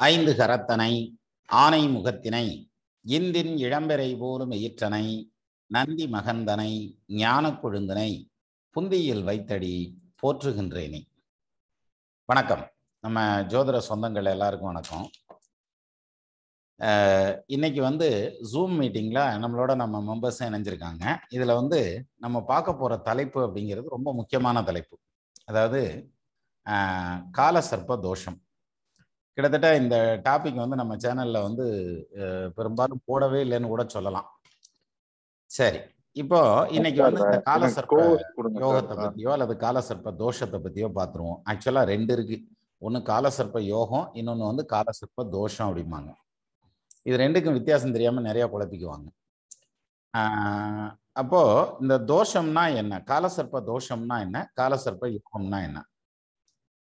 ஐந்து கரத்தனை ஆனை முகத்தினை இந்தின் இளம்பெறை போலும் எயிற்றனை நந்தி மகந்தனை ஞான கொழுந்தனை புந்தியில் வைத்தடி போற்றுகின்றேனே. வணக்கம். நம்ம ஜோதிட சொந்தங்கள் எல்லாருக்கும் வணக்கம். இன்னைக்கு ஜூம் மீட்டிங்ல நம்மளோட நம்ம மெம்பர்ஸும் இணைஞ்சிருக்காங்க. இதுல நம்ம பார்க்க போற தலைப்பு அப்படிங்கிறது ரொம்ப முக்கியமான தலைப்பு. அதாவது கால சர்ப்ப தோஷம். கிட்டத்தட்ட இந்த டாபிக் நம்ம சேனல்ல பெரும்பாலும் போடவே இல்லைன்னு கூட சொல்லலாம். சரி, இப்போ இன்னைக்கு இந்த கால சர்ப்ப யோகத்தை பத்தியோ அல்லது கால சர்ப்ப தோஷத்தை பத்தியோ பார்த்துருவோம். ஆக்சுவலா ரெண்டு இருக்கு. ஒன்று கால சர்ப்ப யோகம், இன்னொன்று கால சர்ப்ப தோஷம் அப்படிம்பாங்க. இது ரெண்டுக்கும் வித்தியாசம் தெரியாம நிறைய குழப்பிக்குவாங்க. அப்போ இந்த தோஷம்னா என்ன, கால சர்ப்ப தோஷம்னா என்ன, கால சர்ப்ப யோகம்னா என்ன,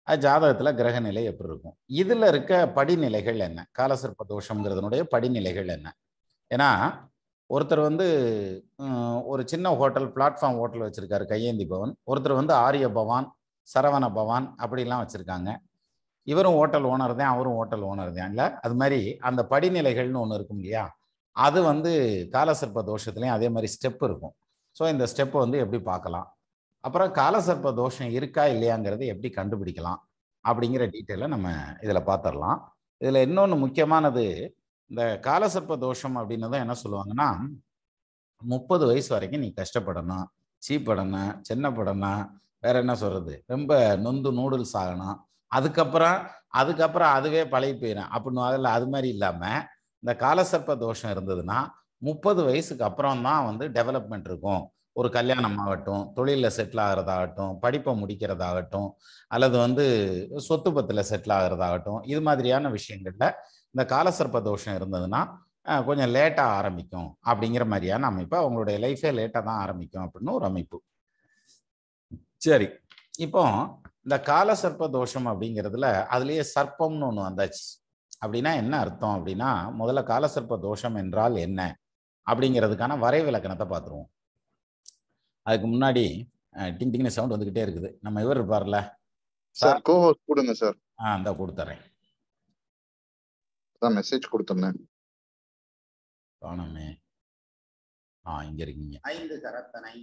ஜாதகத்துல கிரக நிலை எப்படி இருக்கும், இதுல இருக்க படிநிலைகள் என்ன, காலசர்ப்ப தோஷம்ங்கிறதுனுடைய படிநிலைகள் என்ன. ஏன்னா ஒருத்தர் ஒரு சின்ன ஹோட்டல், பிளாட்ஃபார்ம் ஹோட்டல் வச்சிருக்காரு, கையேந்தி பவன். ஒருத்தர் ஆரிய பவான், சரவண பவான் அப்படிலாம் வச்சிருக்காங்க. இவரும் ஹோட்டல் ஓனர் தான், அவரும் ஹோட்டல் ஓனர் தான். இல்லை, அது மாதிரி அந்த படிநிலைகள்னு ஒன்று இருக்கும் இல்லையா, அது காலசர்ப்ப தோஷத்துலேயும் அதே மாதிரி ஸ்டெப் இருக்கும். ஸோ இந்த ஸ்டெப்பை எப்படி பார்க்கலாம், அப்புறம் காலசர்ப்ப தோஷம் இருக்கா இல்லையாங்கிறது எப்படி கண்டுபிடிக்கலாம் அப்படிங்கிற டீட்டெயிலை நம்ம இதில் பார்த்துடலாம். இதில் இன்னொன்று முக்கியமானது, இந்த காலசர்ப்ப தோஷம் அப்படின்னு தான் என்ன சொல்லுவாங்கன்னா, 30 வயசு வரைக்கும் நீ கஷ்டப்படணும், சீப்படணும், சின்னப்படணும், வேற என்ன சொல்றது, ரொம்ப நொந்து நூடுல்ஸ் ஆகணும், அதுக்கப்புறம் அதுவே பழகி போயிடும் அப்படின்னு. அதில் அது மாதிரி இல்லாமல் இந்த காலசர்ப்ப தோஷம் இருந்ததுன்னா 30 வயசுக்கு அப்புறம் தான் டெவலப்மெண்ட் இருக்கும். ஒரு கல்யாணம் ஆகட்டும், தொழிலில் செட்டில் ஆகிறதாகட்டும், படிப்பை முடிக்கிறதாகட்டும், அல்லது சொத்து பத்தில் செட்டில் ஆகிறதாகட்டும், இது மாதிரியான விஷயங்கள்ல இந்த காலசர்ப்ப தோஷம் இருந்ததுன்னா கொஞ்சம் லேட்டாக ஆரம்பிக்கும் அப்படிங்கிற மாதிரியான அமைப்பு. அவங்களுடைய லைஃபே லேட்டாக தான் ஆரம்பிக்கும் அப்படின்னு ஒரு அமைப்பு. சரி, இப்போ இந்த காலசர்ப்ப தோஷம் அப்படிங்கிறதுல அதுலேயே சர்ப்பம்னு ஒன்று வந்தாச்சு. அப்படின்னா என்ன அர்த்தம் அப்படின்னா, முதல்ல காலசர்ப்ப தோஷம் என்றால் என்ன அப்படிங்கிறதுக்கான வரைவிலக்கணத்தை பார்த்துருவோம். அதுக்கு முன்னாடி டிங் டிங்னு சவுண்ட் வந்துகிட்டே இருக்குது. நம்ம இவர் இருப்பார்ல சார், கோஹோஸ்ட் கொடுங்க சார். அந்த கொடுத்துறேன். மெசேஜ் கொடுத்துறேன். காணமே. இங்க இருக்கீங்க. ஐந்து கரத்தனை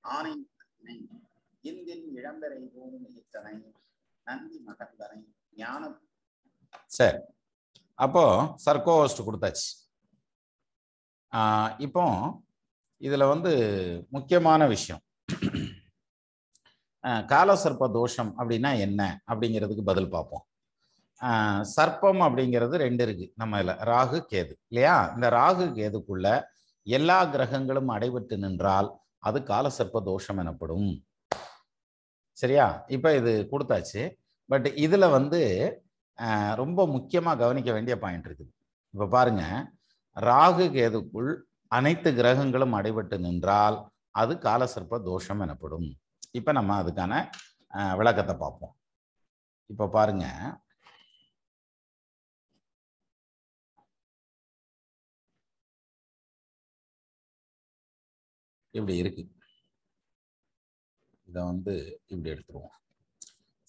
ஆனை முகத்தினை இந்தின் இளம்பெறை போலும் எயிற்றனை நந்தி மகந்தனை ஞான. சரி, அப்போ சார் கோஹோஸ்ட் கொடுத்தாச்சு. இப்போ இதுல முக்கியமான விஷயம், காலசர்ப்ப தோஷம் அப்படின்னா என்ன அப்படிங்கிறதுக்கு பதில் பார்ப்போம். சர்ப்பம் அப்படிங்கிறது ரெண்டு இருக்கு நம்ம இதுல, ராகு கேது இல்லையா. இந்த ராகு கேதுக்குள்ள எல்லா கிரகங்களும் அடைபட்டு நின்றால் அது காலசர்ப்ப தோஷம் எனப்படும். சரியா, இப்ப இது கொடுத்தாச்சு. பட் இதுல ரொம்ப முக்கியமா கவனிக்க வேண்டிய பாயிண்ட் இருக்குது. இப்ப பாருங்க, ராகு கேதுக்குள் அனைத்து கிரகங்களும் அடைபட்டு நின்றால் அது காலசர்ப்ப தோஷம் எனப்படும். இப்ப நம்ம அதுக்கான விளக்கத்தை பார்ப்போம். இப்ப பாருங்க, இப்படி இருக்கு. இதை இப்படி எடுத்துருவோம்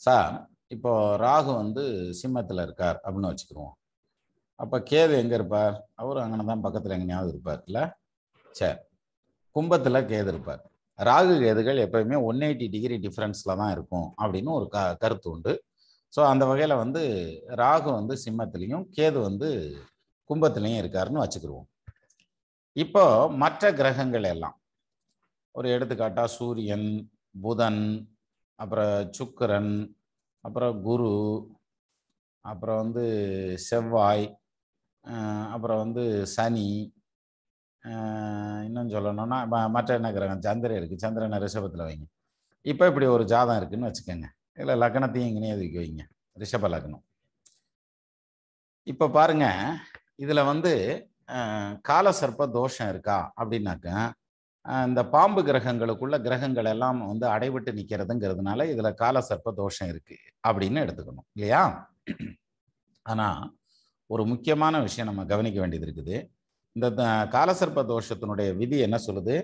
சார். இப்போ ராகு சிம்மத்துல இருக்கார் அப்படின்னு வச்சுக்கிருவோம். அப்ப கேது எங்க இருப்பார், அவரும் அங்கனதான் பக்கத்துல எங்கேயாவது இருப்பார் இல்ல. சரி, கும்பத்துல கேது இருப்பார். ராகு கேதுகள் எப்பயுமே 180 டிகிரி டிஃபரன்ஸ்ல தான் இருக்கும் அப்படின்னு ஒரு கருத்து உண்டு. ஸோ அந்த வகையில ராகு சிம்மத்திலையும் கேது கும்பத்திலையும் இருக்காருன்னு வச்சுக்கிருவோம். இப்போ மற்ற கிரகங்கள் எல்லாம், ஒரு எடுத்துக்காட்டா சூரியன், புதன், அப்புறம் சுக்கிரன், அப்புறம் குரு, அப்புறம் செவ்வாய், அப்புறம் சனி, இன்னும் சொல்லணும்னா மற்ற என்ன கிரகம், சந்திரன் இருக்கு, சந்திரனை ரிஷபத்தில் வைங்க. இப்போ இப்படி ஒரு ஜாதகம் இருக்குன்னு வச்சுக்கோங்க. இல்லை லக்னத்தையும் இங்கேயே தூக்கி வைங்க, ரிஷப லக்னம். இப்போ பாருங்க, இதுல காலசர்ப்ப தோஷம் இருக்கா அப்படின்னாக்க, இந்த பாம்பு கிரகங்களுக்குள்ள கிரகங்கள் எல்லாம் அடைபட்டு நிற்கிறதுங்கிறதுனால இதுல காலசர்ப்ப தோஷம் இருக்கு அப்படின்னு எடுத்துக்கணும் இல்லையா. ஆனா ஒரு முக்கியமான விஷயம் நம்ம கவனிக்க வேண்டியது இருக்குது. இந்த காலசர்ப்ப தோஷத்தினுடைய விதி என்ன சொல்லுது,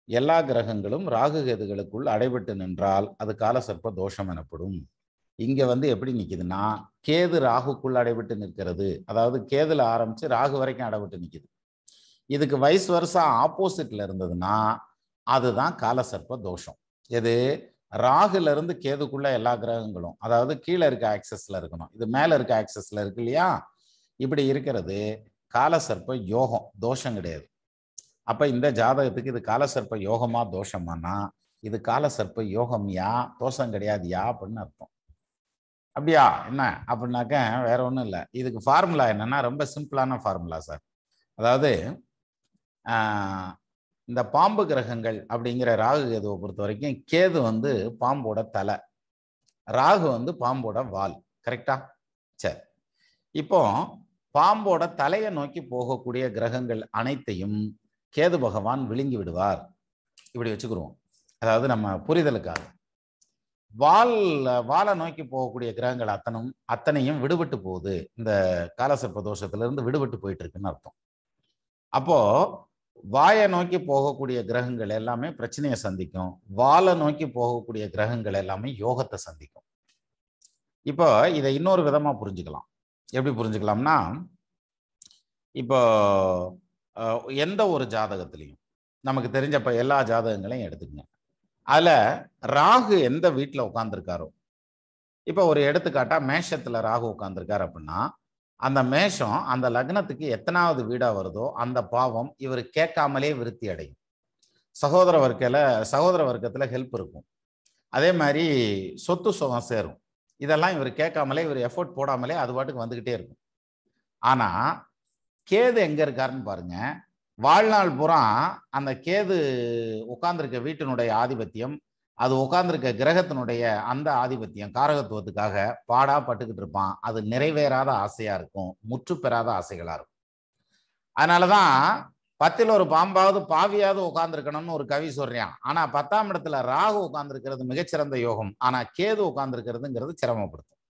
எல்லா கிரகங்களும் ராகு கேதுகளுக்குள் அடைபட்டு நின்றால் அது காலசர்ப்ப தோஷம் எனப்படும். இங்க வந்து எப்படி நிக்குதுன்னா கேது ராகுக்குள் அடைபட்டு நிற்கிறது. அதாவது கேதுல ஆரம்பிச்சு ராகு வரைக்கும் அடைபட்டு நிக்குது. இதுக்கு வைஸ் வருஷா ஆப்போசிட்ல இருந்ததுன்னா அதுதான் காலசர்ப்ப தோஷம். எது? ராகுல இருந்து கேதுக்குள்ள எல்லா கிரகங்களும், அதாவது கீழே இருக்க ஆக்சஸ்ல இருக்கணும், இது மேல இருக்க ஆக்சஸ்ல இருக்கு இல்லையா? இப்படி இருக்கிறது காலசர்ப்ப யோகம், தோஷம் கிடையாது. அப்ப இந்த ஜாதகத்துக்கு இது காலசர்ப்ப யோகமா தோஷமானா இது காலசர்ப்ப யோகம்யா, தோஷம் கிடையாதுயா அப்படின்னு அர்த்தம். அப்படியா என்ன அப்படின்னாக்க வேற ஒன்றும் இல்லை. இதுக்கு ஃபார்முலா என்னன்னா ரொம்ப சிம்பிளான ஃபார்முலா சார். அதாவது இந்த பாம்பு கிரகங்கள் அப்படிங்கிற ராகு கேதுவை பொறுத்த வரைக்கும் கேது வந்து பாம்போட தலை, ராகு வந்து பாம்போட வால். கரெக்டா? சரி, இப்போ பாம்போட தலையை நோக்கி போகக்கூடிய கிரகங்கள் அனைத்தையும் கேது பகவான் விழுங்கி விடுவார். இப்படி வச்சுக்கிடுவோம், அதாவது நம்ம புரிதலுக்காக. வாலை நோக்கி போகக்கூடிய கிரகங்கள் அத்தனையும் விடுபட்டு போகுது, இந்த காலசர்ப்ப தோஷத்திலிருந்து விடுபட்டு போயிட்டு இருக்குன்னு அர்த்தம். அப்போ வாயை நோக்கி போகக்கூடிய கிரகங்கள் எல்லாமே பிரச்சனையை சந்திக்கும், வாலை நோக்கி போகக்கூடிய கிரகங்கள் எல்லாமே யோகத்தை சந்திக்கும். இப்போ இதை இன்னொரு விதமா புரிஞ்சுக்கலாம். எப்படி புரிஞ்சுக்கலாம்னா, இப்போ எந்த ஒரு ஜாதகத்திலையும் நமக்கு தெரிஞ்சப்ப எல்லா ஜாதகங்களையும் எடுத்துக்கங்க. அதுல ராகு எந்த வீட்டில் உட்கார்ந்துருக்காரோ, இப்போ ஒரு எடுத்துக்காட்டா மேஷத்துல ராகு உட்கார்ந்துருக்காரு அப்படின்னா அந்த மேஷம் அந்த லக்னத்துக்கு எத்தனாவது வீடா வருதோ அந்த பாவம் இவர் கேட்காமலே விருத்தி அடையும். சகோதர வர்க்கத்துல ஹெல்ப் இருக்கும். அதே மாதிரி சொத்து சுகம் சேரும். இதெல்லாம் இவர் கேட்காமலே, இவர் எஃபோர்ட் போடாமலே அது பாட்டுக்கு வந்துகிட்டே இருக்கும். ஆனா கேது எங்க இருக்காருன்னு பாருங்க. வாழ்நாள் பூரா அந்த கேது உட்கார்ந்துருக்க வீட்டினுடைய ஆதிபத்தியம், அது உட்கார்ந்துருக்க கிரகத்தினுடைய அந்த ஆதிபத்தியம் காரகத்துவத்துக்காக பாடா பட்டுக்கிட்டு இருப்பான். அது நிறைவேறாத ஆசையா இருக்கும், முற்று பெறாத ஆசைகளா இருக்கும். அதனாலதான் 10ல் ஒரு பாம்பாவது பாவியாவது உட்கார்ந்துருக்கணும்னு ஒரு கவி சொல்றான். ஆனா 10ஆம் இடத்துல ராகு உட்கார்ந்துருக்கிறது மிகச்சிறந்த யோகம். ஆனா கேது உட்கார்ந்துருக்கிறதுங்கிறது சிரமப்படுத்தும்.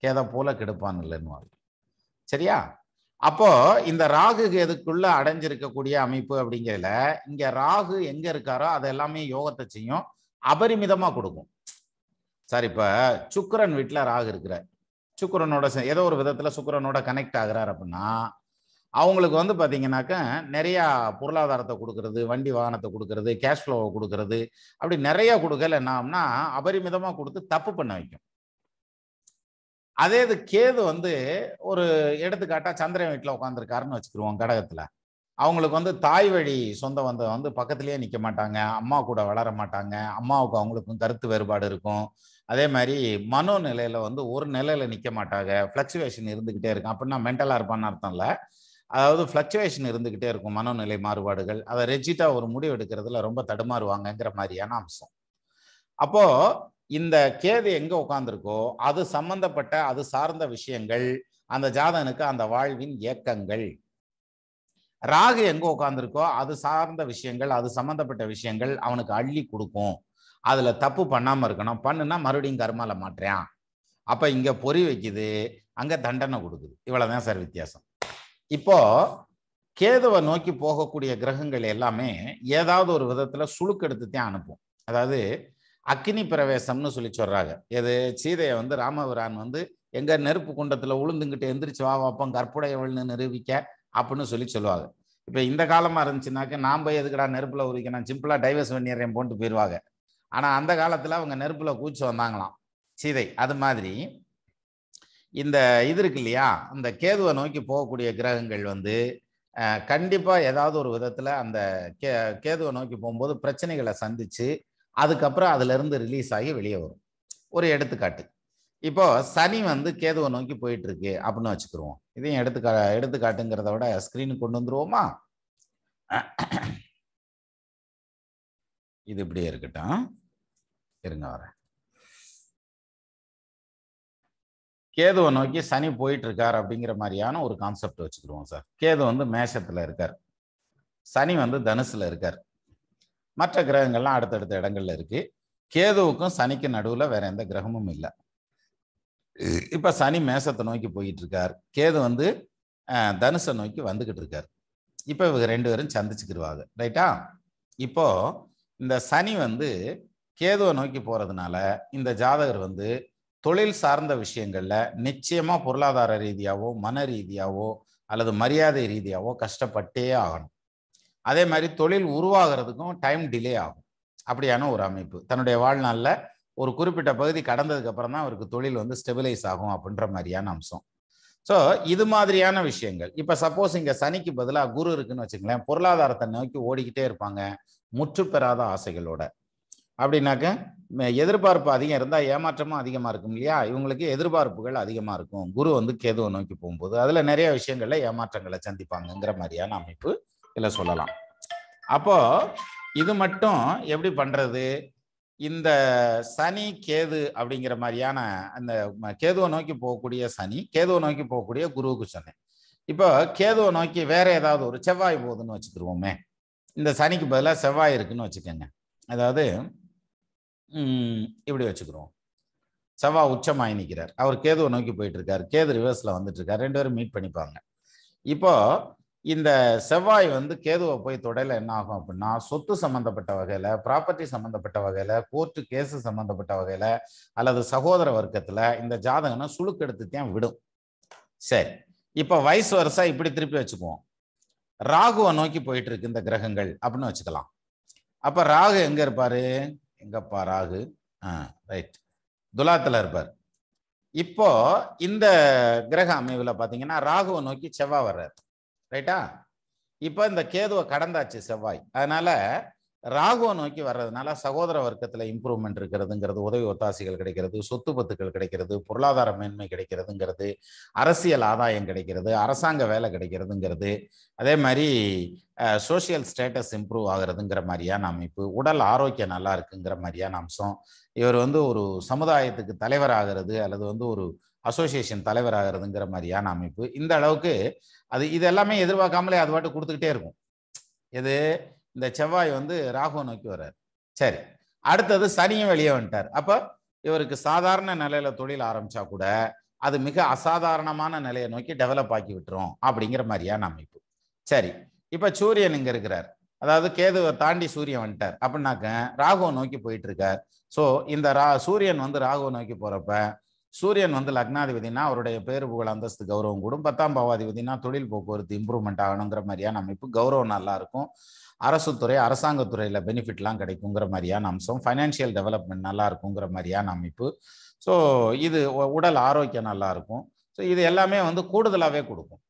கேதை போல கெடுப்பான் இல்லைன்னு. சரியா? அப்போ இந்த ராகு கேதுக்குள்ள அடைஞ்சிருக்கக்கூடிய அமைப்பு அப்படிங்கிறதுல இங்க ராகு எங்க இருக்காரோ அது எல்லாமே யோகத்தை செய்யும், அபரிமிதமா கொடுக்கும். சார், இப்ப சுக்கிரன் வீட்டுல ராகு இருக்கிறார், சுக்கிரனோட ஏதோ ஒரு விதத்துல சுக்கிரனோட கனெக்ட் ஆகுறாரு அப்படின்னா அவங்களுக்கு வந்து பாத்தீங்கன்னாக்க நிறைய பொருளாதாரத்தை கொடுக்கறது, வண்டி வாகனத்தை கொடுக்கறது, கேஷ் ஃப்ளோவை கொடுக்கறது, அப்படி நிறைய கொடுக்கல என்னன்னா அபரிமிதமா கொடுத்து தப்பு பண்ண வைக்கும். அதே இது கேது வந்து ஒரு எடுத்துக்காட்டா சந்திரன் வீட்டுல உட்காந்துருக்காருன்னு வச்சுக்கிருவோம் கடகத்துல. அவங்களுக்கு வந்து தாய் வழி சொந்த வந்து பக்கத்திலேயே நிற்க மாட்டாங்க, அம்மா கூட வளர மாட்டாங்க, அம்மாவுக்கு அவங்களுக்கும் கருத்து வேறுபாடு இருக்கும். அதே மாதிரி மனோநிலையில வந்து ஒரு நிலையில நிற்க மாட்டாங்க, ஃப்ளக்சுவேஷன் இருந்துகிட்டே இருக்கும். அப்படின்னா மென்டலா இருப்பான்னு அர்த்தம் இல்லை, அதாவது ஃப்ளக்சுவேஷன் இருந்துகிட்டே இருக்கும், மனோநிலை மாறுபாடுகள். அதை ரெஜிட்டா ஒரு முடிவு எடுக்கிறதுல ரொம்ப தடுமாறுவாங்கங்கிற மாதிரியான அம்சம். அப்போ இந்த கேது எங்க உட்கார்ந்துருக்கோ அது சம்பந்தப்பட்ட அது சார்ந்த விஷயங்கள் அந்த ஜாதகனுக்கு அந்த வாழ்வின் இயக்கங்கள். ராகு எங்க உட்கார்ந்துருக்கோ அது சார்ந்த விஷயங்கள், அது சம்பந்தப்பட்ட விஷயங்கள் அவனுக்கு அள்ளி கொடுக்கும். அதுல தப்பு பண்ணாம இருக்கணும், பண்ணுனா மறுபடியும் கர்மால மாற்றேன். அப்ப இங்க பொறி வைக்குது, அங்க தண்டனை கொடுக்குது. இவ்வளவுதான் சார் வித்தியாசம். இப்போ கேதுவை நோக்கி போகக்கூடிய கிரகங்கள் எல்லாமே ஏதாவது ஒரு விதத்துல சுழுக்கெடுத்துதான் அனுப்பும். அதாவது அக்கினி பிரவேசம்னு சொல்லி சொல்றாங்க. எது? சீதையை வந்து ராமபிரான் வந்து எங்க நெருப்பு குண்டத்துல உளுந்துங்கிட்டு எந்திரிச்சு வா வாப்பம் கற்புடையவள்னு நிரூபிக்க அப்படின்னு சொல்லி சொல்லுவாங்க. இப்ப இந்த காலமா இருந்துச்சுனாக்க நான் போய் எதுக்கடா நெருப்புல உரிக்கணும், சிம்பிளா டைவர்ஸ் பண்ணிடுறேன் போட்டு போயிடுவாங்க. ஆனா அந்த காலத்துல அவங்க நெருப்புல கூச்சு வந்தாங்களாம் சீதை. அது மாதிரி இந்த இது இருக்கு இல்லையா, இந்த கேதுவை நோக்கி போகக்கூடிய கிரகங்கள் வந்து கண்டிப்பா ஏதாவது ஒரு விதத்துல அந்த கேதுவை நோக்கி போகும்போது பிரச்சனைகளை சந்திச்சு அதுக்கப்புறம் அதுல இருந்து ரிலீஸ் ஆகி வெளியே வரும். ஒரு எடுத்துக்காட்டு, இப்போ சனி வந்து கேதுவை நோக்கி போயிட்டு இருக்கு அப்படின்னு வச்சுக்கிருவோம். இதையும் எடுத்துக்காட்டுங்கிறத விட ஸ்கிரீனுக்கு கொண்டு வந்துருவோமா? இது இப்படியே இருக்கட்டும், இருங்க வரேன். கேதுவை நோக்கி சனி போயிட்டு இருக்கார் அப்படிங்கிற மாதிரியான ஒரு கான்செப்ட் வச்சுக்கிடுவோம் சார். கேது வந்து மேஷத்துல இருக்கார், சனி வந்து தனுசுல இருக்கார், மற்ற கிரகங்கள்லாம் அடுத்தடுத்த இடங்கள்ல இருக்கு. கேதுவுக்கும் சனிக்கு நடுவுல வேற எந்த கிரகமும் இல்லை. இப்ப சனி மேசத்தை நோக்கி போயிட்டு இருக்கார், கேது வந்து தனுசை நோக்கி வந்துகிட்டு இருக்கார். இப்ப இவங்க ரெண்டு பேரும் சந்திச்சுக்கிடுவாங்க, ரைட்டா? இப்போ இந்த சனி வந்து கேதுவை நோக்கி போறதுனால இந்த ஜாதகர் வந்து தொழில் சார்ந்த விஷயங்கள்ல நிச்சயமா பொருளாதார ரீதியாவோ மன ரீதியாவோ அல்லது மரியாதை ரீதியாவோ கஷ்டப்பட்டே ஆகணும். அதே மாதிரி தொழில் உருவாகிறதுக்கும் டைம் டிலே ஆகும். அப்படியான ஒரு அமைப்பு. தன்னுடைய வாழ்நாளில் ஒரு குறிப்பிட்ட பகுதி கடந்ததுக்கு அப்புறம் தான் அவருக்கு தொழில் வந்து ஸ்டெபிலைஸ் ஆகும் அப்படின்ற மாதிரியான அம்சம். ஸோ இது மாதிரியான விஷயங்கள். இப்போ சப்போஸ் இங்கே சனிக்கு பதிலாக குரு இருக்குன்னு வச்சுங்களேன், பொருளாதாரத்தை நோக்கி ஓடிக்கிட்டே இருப்பாங்க முற்று பெறாத ஆசைகளோட. அப்படின்னாக்க எதிர்பார்ப்பு அதிகம் இருந்தால் ஏமாற்றமும் அதிகமாக இருக்கும் இல்லையா? இவங்களுக்கு எதிர்பார்ப்புகள் அதிகமாக இருக்கும் குரு வந்து கேதுவை நோக்கி போகும்போது. அதில் நிறைய விஷயங்கள்ல ஏமாற்றங்களை சந்திப்பாங்கங்கிற மாதிரியான அமைப்பு இதில் சொல்லலாம். அப்போ இது மட்டும் எப்படி பண்றது? இந்த சனி கேது அப்படிங்கிற மாதிரியான அந்த கேதுவை நோக்கி போகக்கூடிய சனி, கேதுவை நோக்கி போகக்கூடிய குருவுக்கு சொன்னேன். இப்போ கேதுவை நோக்கி வேற ஏதாவது ஒரு செவ்வாய் போகுதுன்னு வச்சுக்கிருவோமே. இந்த சனிக்கு பதிலாக செவ்வாய் இருக்குன்னு வச்சுக்கோங்க. அதாவது இப்படி வச்சுக்கிறோம். செவ்வாய் உச்சமாகி நிற்கிறார், அவர் கேதுவை நோக்கி போயிட்டு இருக்காரு, கேது ரிவர்ஸ்ல வந்துட்டு இருக்காரு, 2 பேரும் மீட் பண்ணிப்பாங்க. இப்போ இந்த செவ்வாய் வந்து கேதுவை போய் தொடல என்ன ஆகும் அப்படின்னா, சொத்து சம்பந்தப்பட்ட வகையில, ப்ராப்பர்ட்டி சம்பந்தப்பட்ட வகையில, கோர்ட்டு கேஸு சம்பந்தப்பட்ட வகையில அல்லது சகோதர வர்க்கத்துல இந்த ஜாதகம்னா சுழுக்கெடுத்துத்தான் விடும். சரி, இப்போ வயசு வருஷா இப்படி திருப்பி வச்சுக்குவோம். ராகுவை நோக்கி போயிட்டு இருக்கு இந்த கிரகங்கள் அப்படின்னு வச்சுக்கலாம். அப்ப ராகு எங்க இருப்பாரு? எங்கப்பா ராகு? ரைட், துலாத்துல இருப்பார். இப்போ இந்த கிரக அமைவுல பாத்தீங்கன்னா ராகுவை நோக்கி செவ்வாய் வர்றாரு. ரைட்டா? இப்போ இந்த கேதுவை கடந்தாச்சு செவ்வாய். அதனால ராகுவை நோக்கி வர்றதுனால சகோதர வர்க்கத்துல இம்ப்ரூவ்மெண்ட் இருக்கிறதுங்கிறது, உதவி ஒத்தாசைகள் கிடைக்கிறது, சொத்து பத்துக்கள் கிடைக்கிறது, பொருளாதார மேன்மை கிடைக்கிறதுங்கிறது, அரசியல் ஆதாயம் கிடைக்கிறது, அரசாங்க வேலை கிடைக்கிறதுங்கிறது, அதே மாதிரி சோசியல் ஸ்டேட்டஸ் இம்ப்ரூவ் ஆகுறதுங்கிற மாதிரியான அமைப்பு, உடல் ஆரோக்கியம் நல்லா இருக்குங்கிற மாதிரியான அம்சம். இவர் வந்து ஒரு சமுதாயத்துக்கு தலைவர் ஆகிறது அல்லது வந்து ஒரு அசோசியேஷன் தலைவர் ஆகிறதுங்கிற மாதிரியான அமைப்பு. இந்த அளவுக்கு அது இது எல்லாமே எதிர்பார்க்காமலே அது பாட்டு கொடுத்துக்கிட்டே இருக்கும். எது? இந்த செவ்வாய் வந்து ராகுவை நோக்கி வர்றாரு. சரி, அடுத்தது சனியும் வெளியே வந்துட்டார். அப்ப இவருக்கு சாதாரண நிலையில தொழில் ஆரம்பிச்சா கூட அது மிக அசாதாரணமான நிலையை நோக்கி டெவலப் ஆக்கி விட்டுரும் அப்படிங்கிற மாதிரியான அமைப்பு. சரி, இப்ப சூரியன் இங்க இருக்கிறார். அதாவது கேதுவை தாண்டி சூரியன் வந்துட்டார் அப்படின்னாக்க ராகுவை நோக்கி போயிட்டு இருக்கார். ஸோ இந்த சூரியன் வந்து ராகுவை நோக்கி போறப்ப சூரியன் வந்து லக்னாதிபதினா அவருடைய பேரு புகழ் அந்தஸ்து கௌரவம் கூடும். 10ஆம் பாவாதிபதினா தொழில் போக்குவரத்து இம்ப்ரூவ்மெண்ட் ஆகணுங்கிற மாதிரியான அமைப்பு, கௌரவம் நல்லா இருக்கும், அரசு துறை அரசாங்கத்துறையில பெனிஃபிட்லாம் கிடைக்குங்கிற மாதிரியான அம்சம், ஃபைனான்சியல் டெவலப்மெண்ட் நல்லா இருக்குங்கிற மாதிரியான அமைப்பு. ஸோ இது உடல் ஆரோக்கியம் நல்லா இருக்கும். ஸோ இது எல்லாமே வந்து கூடுதலாகவே கொடுக்கும்.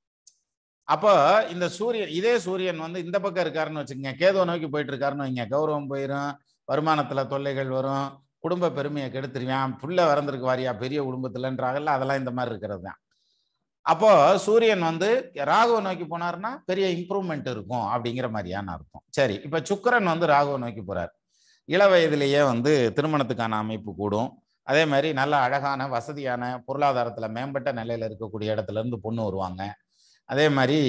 அப்போ இந்த சூரியன், இதே சூரியன் வந்து இந்த பக்கம் இருக்காருன்னு வச்சுக்கோங்க, கேதுவை நோக்கி போயிட்டு இருக்காருன்னு வைங்க, கௌரவம் போயிடும், வருமானத்துல தொல்லைகள் வரும், குடும்ப பெருமையை கெடுத்துருவான், புள்ள வரந்திருக்கு வாரியா பெரிய குடும்பத்துலன்றாங்கல்ல, அதெல்லாம் இந்த மாதிரி இருக்கிறது தான். அப்போ சூரியன் வந்து ராகுவை நோக்கி போனார்னா பெரிய இம்ப்ரூவ்மெண்ட் இருக்கும் அப்படிங்கிற மாதிரியான அர்த்தம். சரி, இப்ப சுக்கிரன் வந்து ராகுவை நோக்கி போறார். இள வயதிலேயே வந்து திருமணத்துக்கான அமைப்பு கூடும். அதே மாதிரி நல்ல அழகான வசதியான பொருளாதாரத்துல மேம்பட்ட நிலையில இருக்கக்கூடிய இடத்துல இருந்து பொண்ணு வருவாங்க. அதே மாதிரி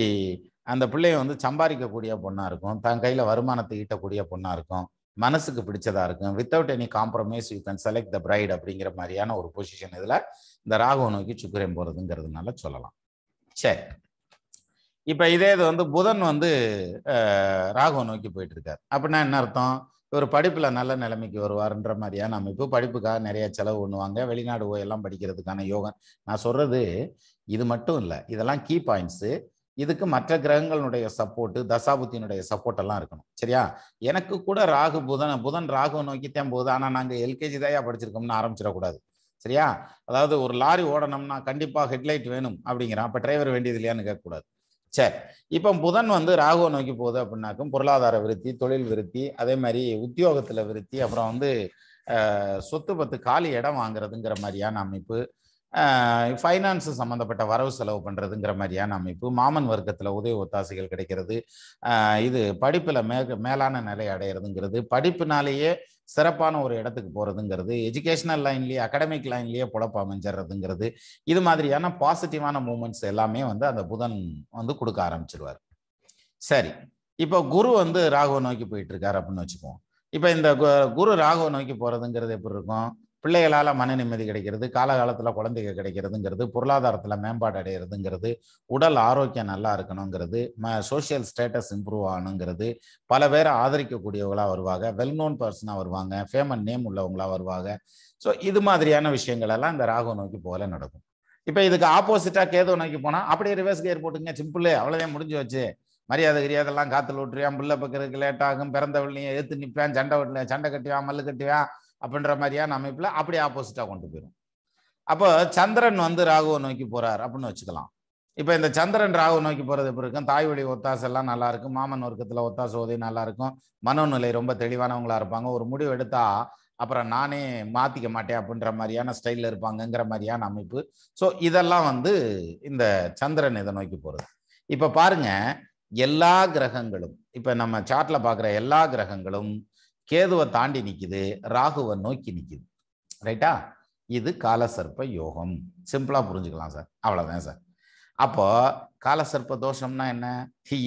அந்த பிள்ளைய வந்து சம்பாதிக்கக்கூடிய பொண்ணா இருக்கும், தன் கையில வருமானத்தை ஈட்டக்கூடிய பொண்ணா இருக்கும், மனசுக்கு பிடிச்சதா இருக்கும். Without any compromise you can select the bride அப்படிங்கிற மாதிரியான ஒரு பொசிஷன் இதுல இந்த ராகுவை நோக்கி சுக்கிரன் போறதுங்கிறதுனால சொல்லலாம். சரி, இப்ப இதே இது வந்து புதன் வந்து ராகுவை நோக்கி போயிட்டு இருக்காரு அப்படின்னா என்ன அர்த்தம்? ஒரு படிப்புல நல்ல நிலைமைக்கு வருவார்ன்ற மாதிரியான அமைப்பு. படிப்புக்காக நிறைய செலவு பண்ணுவாங்க, வெளிநாடு எல்லாம் படிக்கிறதுக்கான யோகம். நான் சொல்றது இது மட்டும் இல்லை, இதெல்லாம் கீ பாயிண்ட்ஸ். இதுக்கு மற்ற கிரகங்களுடைய சப்போர்ட், தசாபுத்தியினுடைய சப்போர்ட் எல்லாம் இருக்கணும். சரியா? எனக்கு கூட ராகு புதன் ராகுவை நோக்கித்தான் போகுது, ஆனா நாங்க எல்கேஜி தாயா படிச்சிருக்கோம்னு ஆரம்பிச்சிடக்கூடாது. சரியா? அதாவது ஒரு லாரி ஓடணும்னா கண்டிப்பா ஹெட்லைட் வேணும் அப்படிங்கிறான், அப்ப டிரைவர் வேண்டியது இல்லையான்னு கேட்கக்கூடாது. சரி, இப்போ புதன் வந்து ராகுவை நோக்கி போகுது அப்படின்னாக்கும் பொருளாதார விருத்தி, தொழில் விருத்தி, அதே மாதிரி உத்தியோகத்துல விருத்தி, அப்புறம் வந்து சொத்து பத்து காலி இடம் வாங்குறதுங்கிற மாதிரியான அமைப்பு, ஃபைனான்ஸ் சம்மந்தப்பட்ட வரவு செலவு பண்ணுறதுங்கிற மாதிரியான அமைப்பு, மாமன் வர்க்கத்தில் உதவி ஒத்தாசைகள் கிடைக்கிறது, இது படிப்பில் மேலான நிலை அடையிறதுங்கிறது, படிப்புனாலேயே சிறப்பான ஒரு இடத்துக்கு போகிறதுங்கிறது, எஜுகேஷனல் லைன்லேயே அகடமிக் லைன்லேயே பொழப்பு அமைஞ்சிடுறதுங்கிறது, இது மாதிரியான பாசிட்டிவான மூமெண்ட்ஸ் எல்லாமே வந்து அந்த புதன் வந்து கொடுக்க ஆரம்பிச்சிருவார். சரி, இப்போ குரு வந்து ராகுவை நோக்கி போயிட்டு இருக்காரு அப்படின்னு வச்சுக்குவோம். இப்போ இந்த குரு ராகுவை நோக்கி போகிறதுங்கிறது எப்படி இருக்கும்? பிள்ளைகளால் மன நிம்மதி கிடைக்கிறது, காலகாலத்தில் குழந்தைங்க கிடைக்கிறதுங்கிறது, பொருளாதாரத்தில் மேம்பாடு அடைகிறதுங்கிறது, உடல் ஆரோக்கியம் நல்லா இருக்கணுங்கிறது, சோஷியல் ஸ்டேட்டஸ் இம்ப்ரூவ் ஆகணுங்கிறது, பல பேரை ஆதரிக்கக்கூடியவங்களாக வருவாங்க, வெல் நோன் பர்சனாக வருவாங்க, ஃபேமஸ் நேம் உள்ளவங்களாக வருவாங்க. ஸோ இது மாதிரியான விஷயங்கள் எல்லாம் இந்த ராகு நோக்கி போல நடக்கும். இப்போ இதுக்கு ஆப்போசிட்டாக கேது நோக்கி போனால் அப்படியே ரிவர்ஸ் கியர் போட்டுங்க, சிம்பிள், அவ்வளோதான், முடிஞ்சு வச்சு. மரியாதை கிரியாதெல்லாம் காத்துல விட்டுருவான், புள்ள பக்கிறதுக்கு லேட் ஆகும், பிறந்தவள்ளையும் ஏற்று நிற்பான், சண்டை கட்டுவான், மல்லு கட்டுவான் அப்படின்ற மாதிரியான அமைப்புல அப்படி ஆப்போசிட்டா கொண்டு போயிடும். அப்போ சந்திரன் வந்து ராகுவை நோக்கி போறார் அப்படின்னு வச்சுக்கலாம். இப்போ இந்த சந்திரன் ராகு நோக்கி போறது எப்படி இருக்கும்? தாய் வழி ஒத்தாசை எல்லாம் நல்லா இருக்கும், மாமன் வர்க்கத்துல ஒத்தாசை உதவி நல்லா இருக்கும், மனோநிலை ரொம்ப தெளிவானவங்களா இருப்பாங்க, ஒரு முடிவு எடுத்தா அப்புறம் நானே மாத்திக்க மாட்டேன் அப்படின்ற மாதிரியான ஸ்டைல்ல இருப்பாங்கங்கிற மாதிரியான அமைப்பு. ஸோ இதெல்லாம் வந்து இந்த சந்திரன் இதை நோக்கி போறது. இப்ப பாருங்க, எல்லா கிரகங்களும், இப்ப நம்ம சார்ட்ல பாக்குற எல்லா கிரகங்களும் கேதுவை தாண்டி நிக்குது, ராகுவை நோக்கி நிக்குது. ரைட்டா? இது காலசர்ப்ப யோகம். சிம்பிளா புரிஞ்சுக்கலாம் சார், அவ்வளவுதான் சார். அப்போ காலசர்ப்ப தோஷம்னா என்ன?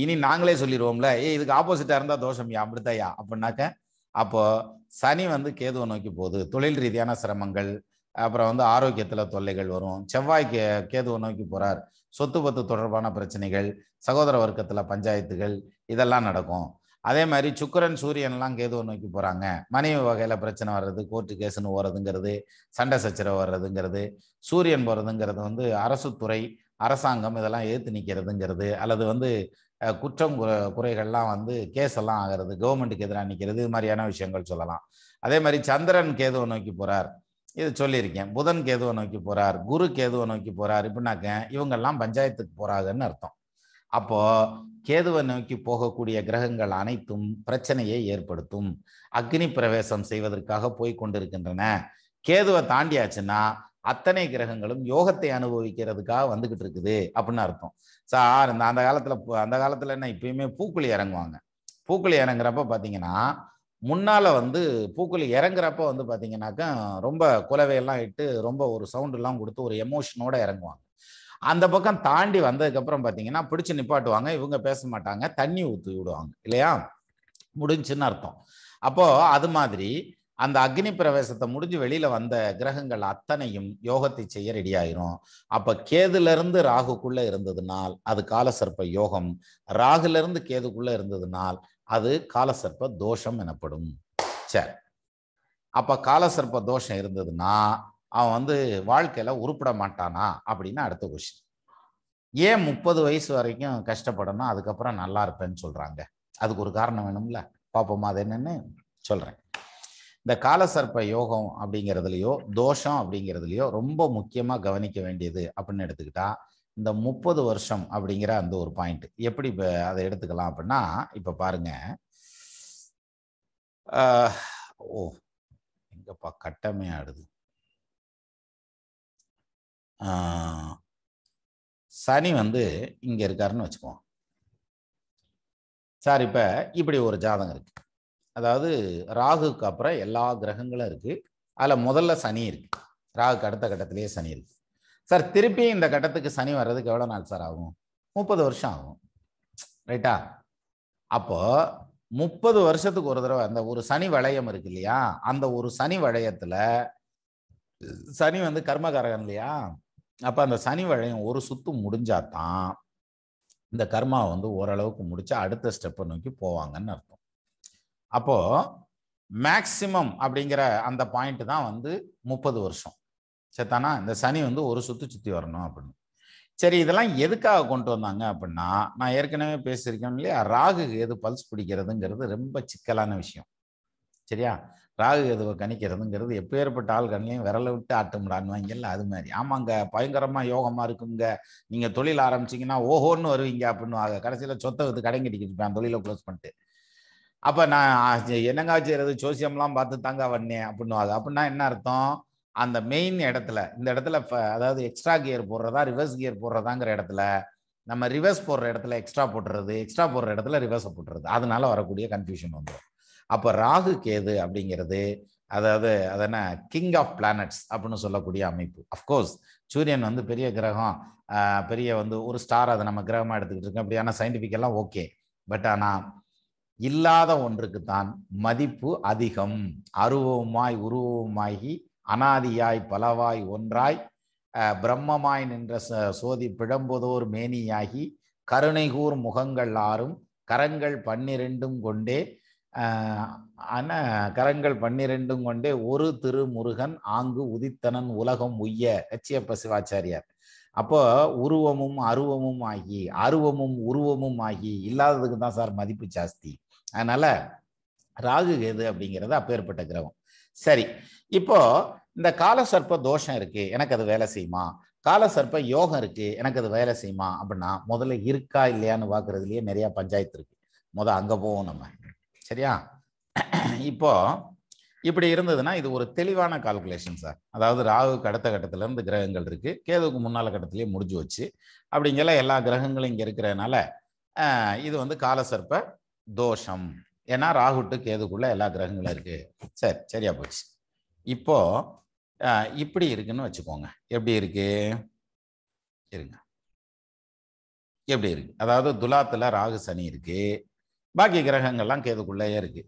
இனி நாங்களே சொல்லிடுவோம்ல, இதுக்கு ஆப்போசிட்டா இருந்தா தோஷம் யா, அப்படித்தாயா அப்படின்னாக்க, அப்போ சனி வந்து கேதுவை நோக்கி போகுது, தொழில் ரீதியான சிரமங்கள், அப்புறம் வந்து ஆரோக்கியத்துல தொல்லைகள் வரும். செவ்வாய் கேதுவை நோக்கி போறார், சொத்து பத்து தொடர்பான பிரச்சனைகள், சகோதர வர்க்கத்துல பஞ்சாயத்துகள், இதெல்லாம் நடக்கும். அதே மாதிரி சுக்கிரன் சூரியன்லாம் கேதுவை நோக்கி போறாங்க, மனைவி வகையில பிரச்சனை வர்றது, கோர்ட்டு கேஸ்ன்னு ஓடுறதுங்கிறது, சண்டை சச்சரவு வர்றதுங்கிறது. சூரியன் போறதுங்கிறது வந்து அரசு துறை, அரசாங்கம் இதெல்லாம் ஏத்து நிற்கிறதுங்கிறது, அல்லது வந்து குற்றம் குறைகள்லாம் வந்து கேஸ் எல்லாம் ஆகிறது, கவர்மெண்ட்டுக்கு எதிராக நிற்கிறது, இது மாதிரியான விஷயங்கள் சொல்லலாம். அதே மாதிரி சந்திரன் கேதுவை நோக்கி போறார், இது சொல்லியிருக்கேன். புதன் கேதுவை நோக்கி போறார், குரு கேதுவை நோக்கி போறார், இப்படின்னாக்க இவங்கெல்லாம் பஞ்சாயத்துக்கு போறாங்கன்னு அர்த்தம். அப்போ கேதுவை நோக்கி போகக்கூடிய கிரகங்கள் அனைத்தும் பிரச்சனையை ஏற்படுத்தும், அக்னி பிரவேசம் செய்வதற்காக போய் கொண்டிருக்கின்றன. கேதுவை தாண்டியாச்சுன்னா அத்தனை கிரகங்களும் யோகத்தை அனுபவிக்கிறதுக்காக வந்துகிட்டு இருக்குது அப்படின்னு அர்த்தம். சார் அந்த காலத்துல என்ன, இப்பயுமே பூக்குழி இறங்குவாங்க. பூக்குழி இறங்குறப்ப பாத்தீங்கன்னா, முன்னால வந்து பூக்குழி இறங்குறப்ப வந்து பாத்தீங்கன்னாக்கா ரொம்ப குலவையெல்லாம் இட்டு ரொம்ப ஒரு சவுண்ட் எல்லாம் கொடுத்து ஒரு எமோஷனோட இறங்குவாங்க. அந்த பக்கம் தாண்டி வந்ததுக்கு அப்புறம் பாத்தீங்கன்னா பிடிச்சு நிப்பாட்டுவாங்க, இவங்க பேச மாட்டாங்க, தண்ணி ஊற்றி விடுவாங்க இல்லையா, முடிஞ்சுன்னு அர்த்தம். அப்போ அது மாதிரி அந்த அக்னி பிரவேசத்தை முடிஞ்சு வெளியில வந்த கிரகங்கள் அத்தனையும் யோகத்தை செய்ய ரெடி ஆயிரும். அப்ப கேதுல இருந்து ராகுக்குள்ள இருந்ததுனால் அது காலசர்ப்ப யோகம், ராகுல இருந்து கேதுக்குள்ள இருந்ததுனால் அது காலசர்ப்ப தோஷம் எனப்படும். சரி, அப்ப காலசர்ப்ப தோஷம் இருந்ததுன்னா அவன் வந்து வாழ்க்கையில உருப்பட மாட்டானா அப்படின்னு அடுத்த கொஸ்டின். ஏன் 30 வயசு வரைக்கும் கஷ்டப்படணும், அதுக்கப்புறம் நல்லா இருப்பேன்னு சொல்றாங்க? அதுக்கு ஒரு காரணம் வேணும்ல, பாப்போமா அது என்னன்னு சொல்றேன். இந்த காலசர்ப்ப யோகம் அப்படிங்கிறதுலையோ தோஷம் அப்படிங்கிறதுலையோ ரொம்ப முக்கியமா கவனிக்க வேண்டியது அப்படின்னு எடுத்துக்கிட்டா, இந்த 30 வருஷம் அப்படிங்கிற அந்த ஒரு பாயிண்ட் எப்படி அதை எடுத்துக்கலாம் அப்படின்னா, இப்ப பாருங்க, ஓ எங்கப்பா கட்டமே ஆடுது. சனி வந்து இங்க இருக்காருன்னு வச்சுக்குவோம் சார். இப்ப இப்படி ஒரு ஜாதகம் இருக்கு, அதாவது ராகுக்கு அப்புறம் எல்லா கிரகங்களும் இருக்கு, அதுல முதல்ல சனி இருக்கு, ராகுக்கு அடுத்த கட்டத்திலேயே சனி இருக்கு. சார் திருப்பி இந்த கட்டத்துக்கு சனி வர்றதுக்கு எவ்வளவு நாள் சார் ஆகும்? 30 வருஷம் ஆகும். ரைட்டா? அப்போ 30 வருஷத்துக்கு ஒரு தடவை அந்த ஒரு சனி வளையம் இருக்கு இல்லையா, அந்த ஒரு சனி வளையத்துல சனி வந்து கர்மகாரகன் இல்லையா, அப்ப அந்த சனி வளையம் ஒரு சுத்து முடிஞ்சாதான் இந்த கர்மாவை வந்து ஓரளவுக்கு முடிச்சு அடுத்த ஸ்டெப்பை நோக்கி போவாங்கன்னு அர்த்தம். அப்போ மேக்சிமம் அப்படிங்கிற அந்த பாயிண்ட் தான் வந்து 30 வருஷம். சரிதானா? இந்த சனி வந்து ஒரு சுத்தி வரணும் அப்படின்னு. சரி, இதெல்லாம் எதுக்காக கொண்டு வந்தாங்க அப்படின்னா, நான் ஏற்கனவே பேசியிருக்கேன் இல்லையா, ராகு எது பல்ஸ் பிடிக்கிறதுங்கிறது ரொம்ப சிக்கலான விஷயம். சரியா? ராகு எதுவை கணிக்கிறதுங்கிறது எப்பேற்பட்ட ஆள் கண்ணையும் விரலை விட்டு ஆட்டும்டான்வாங்கல்ல, அது மாதிரி. ஆமாங்க, பயங்கரமா யோகமா இருக்குங்க, நீங்க தொழில் ஆரம்பிச்சீங்கன்னா ஓஹோன்னு வருவீங்க அப்படின்னு கடைசியில சொத்தை வந்து கடை கட்டிக்கிட்டு தொழிலை க்ளோஸ் பண்ணிட்டு. அப்ப நான் என்னங்க செய்யறது, ஜோசியம்லாம் பார்த்து தாங்க வந்தேன் அப்படின்னுவாங்க. அப்படின்னா என்ன அர்த்தம்? அந்த மெயின் இடத்துல, இந்த இடத்துல அதாவது எக்ஸ்ட்ரா கியர் போடுறதா ரிவர்ஸ் கியர் போடுறதாங்கிற இடத்துல நம்ம ரிவர்ஸ் போடுற இடத்துல எக்ஸ்ட்ரா போட்டுறது, எக்ஸ்ட்ரா போடுற இடத்துல ரிவர்ஸை போட்டுறது, அதனால வரக்கூடிய கன்ஃபியூஷன் வந்துடும். அப்ப ராகு கேது அப்படிங்கிறது அதாவது அதென்ன கிங் ஆஃப் பிளானட்ஸ் அப்படின்னு சொல்லக்கூடிய அமைப்பு. அஃப்கோர்ஸ் சூரியன் வந்து பெரிய கிரகம், பெரிய வந்து ஒரு ஸ்டார், அதை நம்ம கிரகமா எடுத்துக்கிட்டு இருக்கோம், அப்படியான சயின்டிபிக் எல்லாம் ஓகே. பட் ஆனா இல்லாத ஒன்றுக்கு தான் மதிப்பு அதிகம். அருவமாய் உருவமாகி அனாதியாய் பலவாய் ஒன்றாய் பிரம்மமாய் நின்ற சோதி பிழம்புதோர் மேனியாகி கருணைகூர் முகங்கள் ஆறும் கரங்கள் 12 கொண்டே கரங்கள் 12 கொண்டே ஒரு திருமுருகன் ஆங்கு உதித்தனன் உலகம் உய்ய கச்சியப்ப சிவாச்சாரியார். அப்போ உருவமும் அருவமும் ஆகி அருவமும் உருவமும் ஆகி இல்லாததுக்கு தான் சார் மதிப்பு ஜாஸ்தி. அதனால ராகு கேது அப்படிங்கிறது அப்பேற்பட்ட கிரகம். சரி, இப்போ இந்த காலசர்ப்ப தோஷம் இருக்கு, எனக்கு அது வேலை செய்யுமா? காலசர்ப்ப யோகம் இருக்கு, எனக்கு அது வேலை செய்யுமா அப்படின்னா முதல்ல இருக்கா இல்லையான்னு பார்க்கறதுலயே நிறைய பஞ்சாயத்து இருக்கு. அங்க போவோம் நம்ம. சரியா? இப்போ இப்படி இருந்ததுன்னா இது ஒரு தெளிவான கால்குலேஷன் சார். அதாவது ராகுக்கு அடுத்த கட்டத்துல இருந்து கிரகங்கள் இருக்கு, கேதுவுக்கு முன்னால கட்டத்திலேயே முடிஞ்சு வச்சு அப்படிங்கிற எல்லா கிரகங்களும் இங்க இருக்கிறதுனால இது வந்து காலசர்ப்ப தோஷம். ஏன்னா ராகு டு கேதுக்குள்ள எல்லா கிரகங்களும் இருக்கு. சரி, சரியா போச்சு. இப்போ இப்படி இருக்குன்னு வச்சுக்கோங்க. எப்படி இருக்கு இருங்க, எப்படி இருக்கு? அதாவது துலாத்துல ராகு சனி இருக்கு, பாக்கி கிரகங்கள்லாம் கேதுக்குள்ளேயே இருக்கு.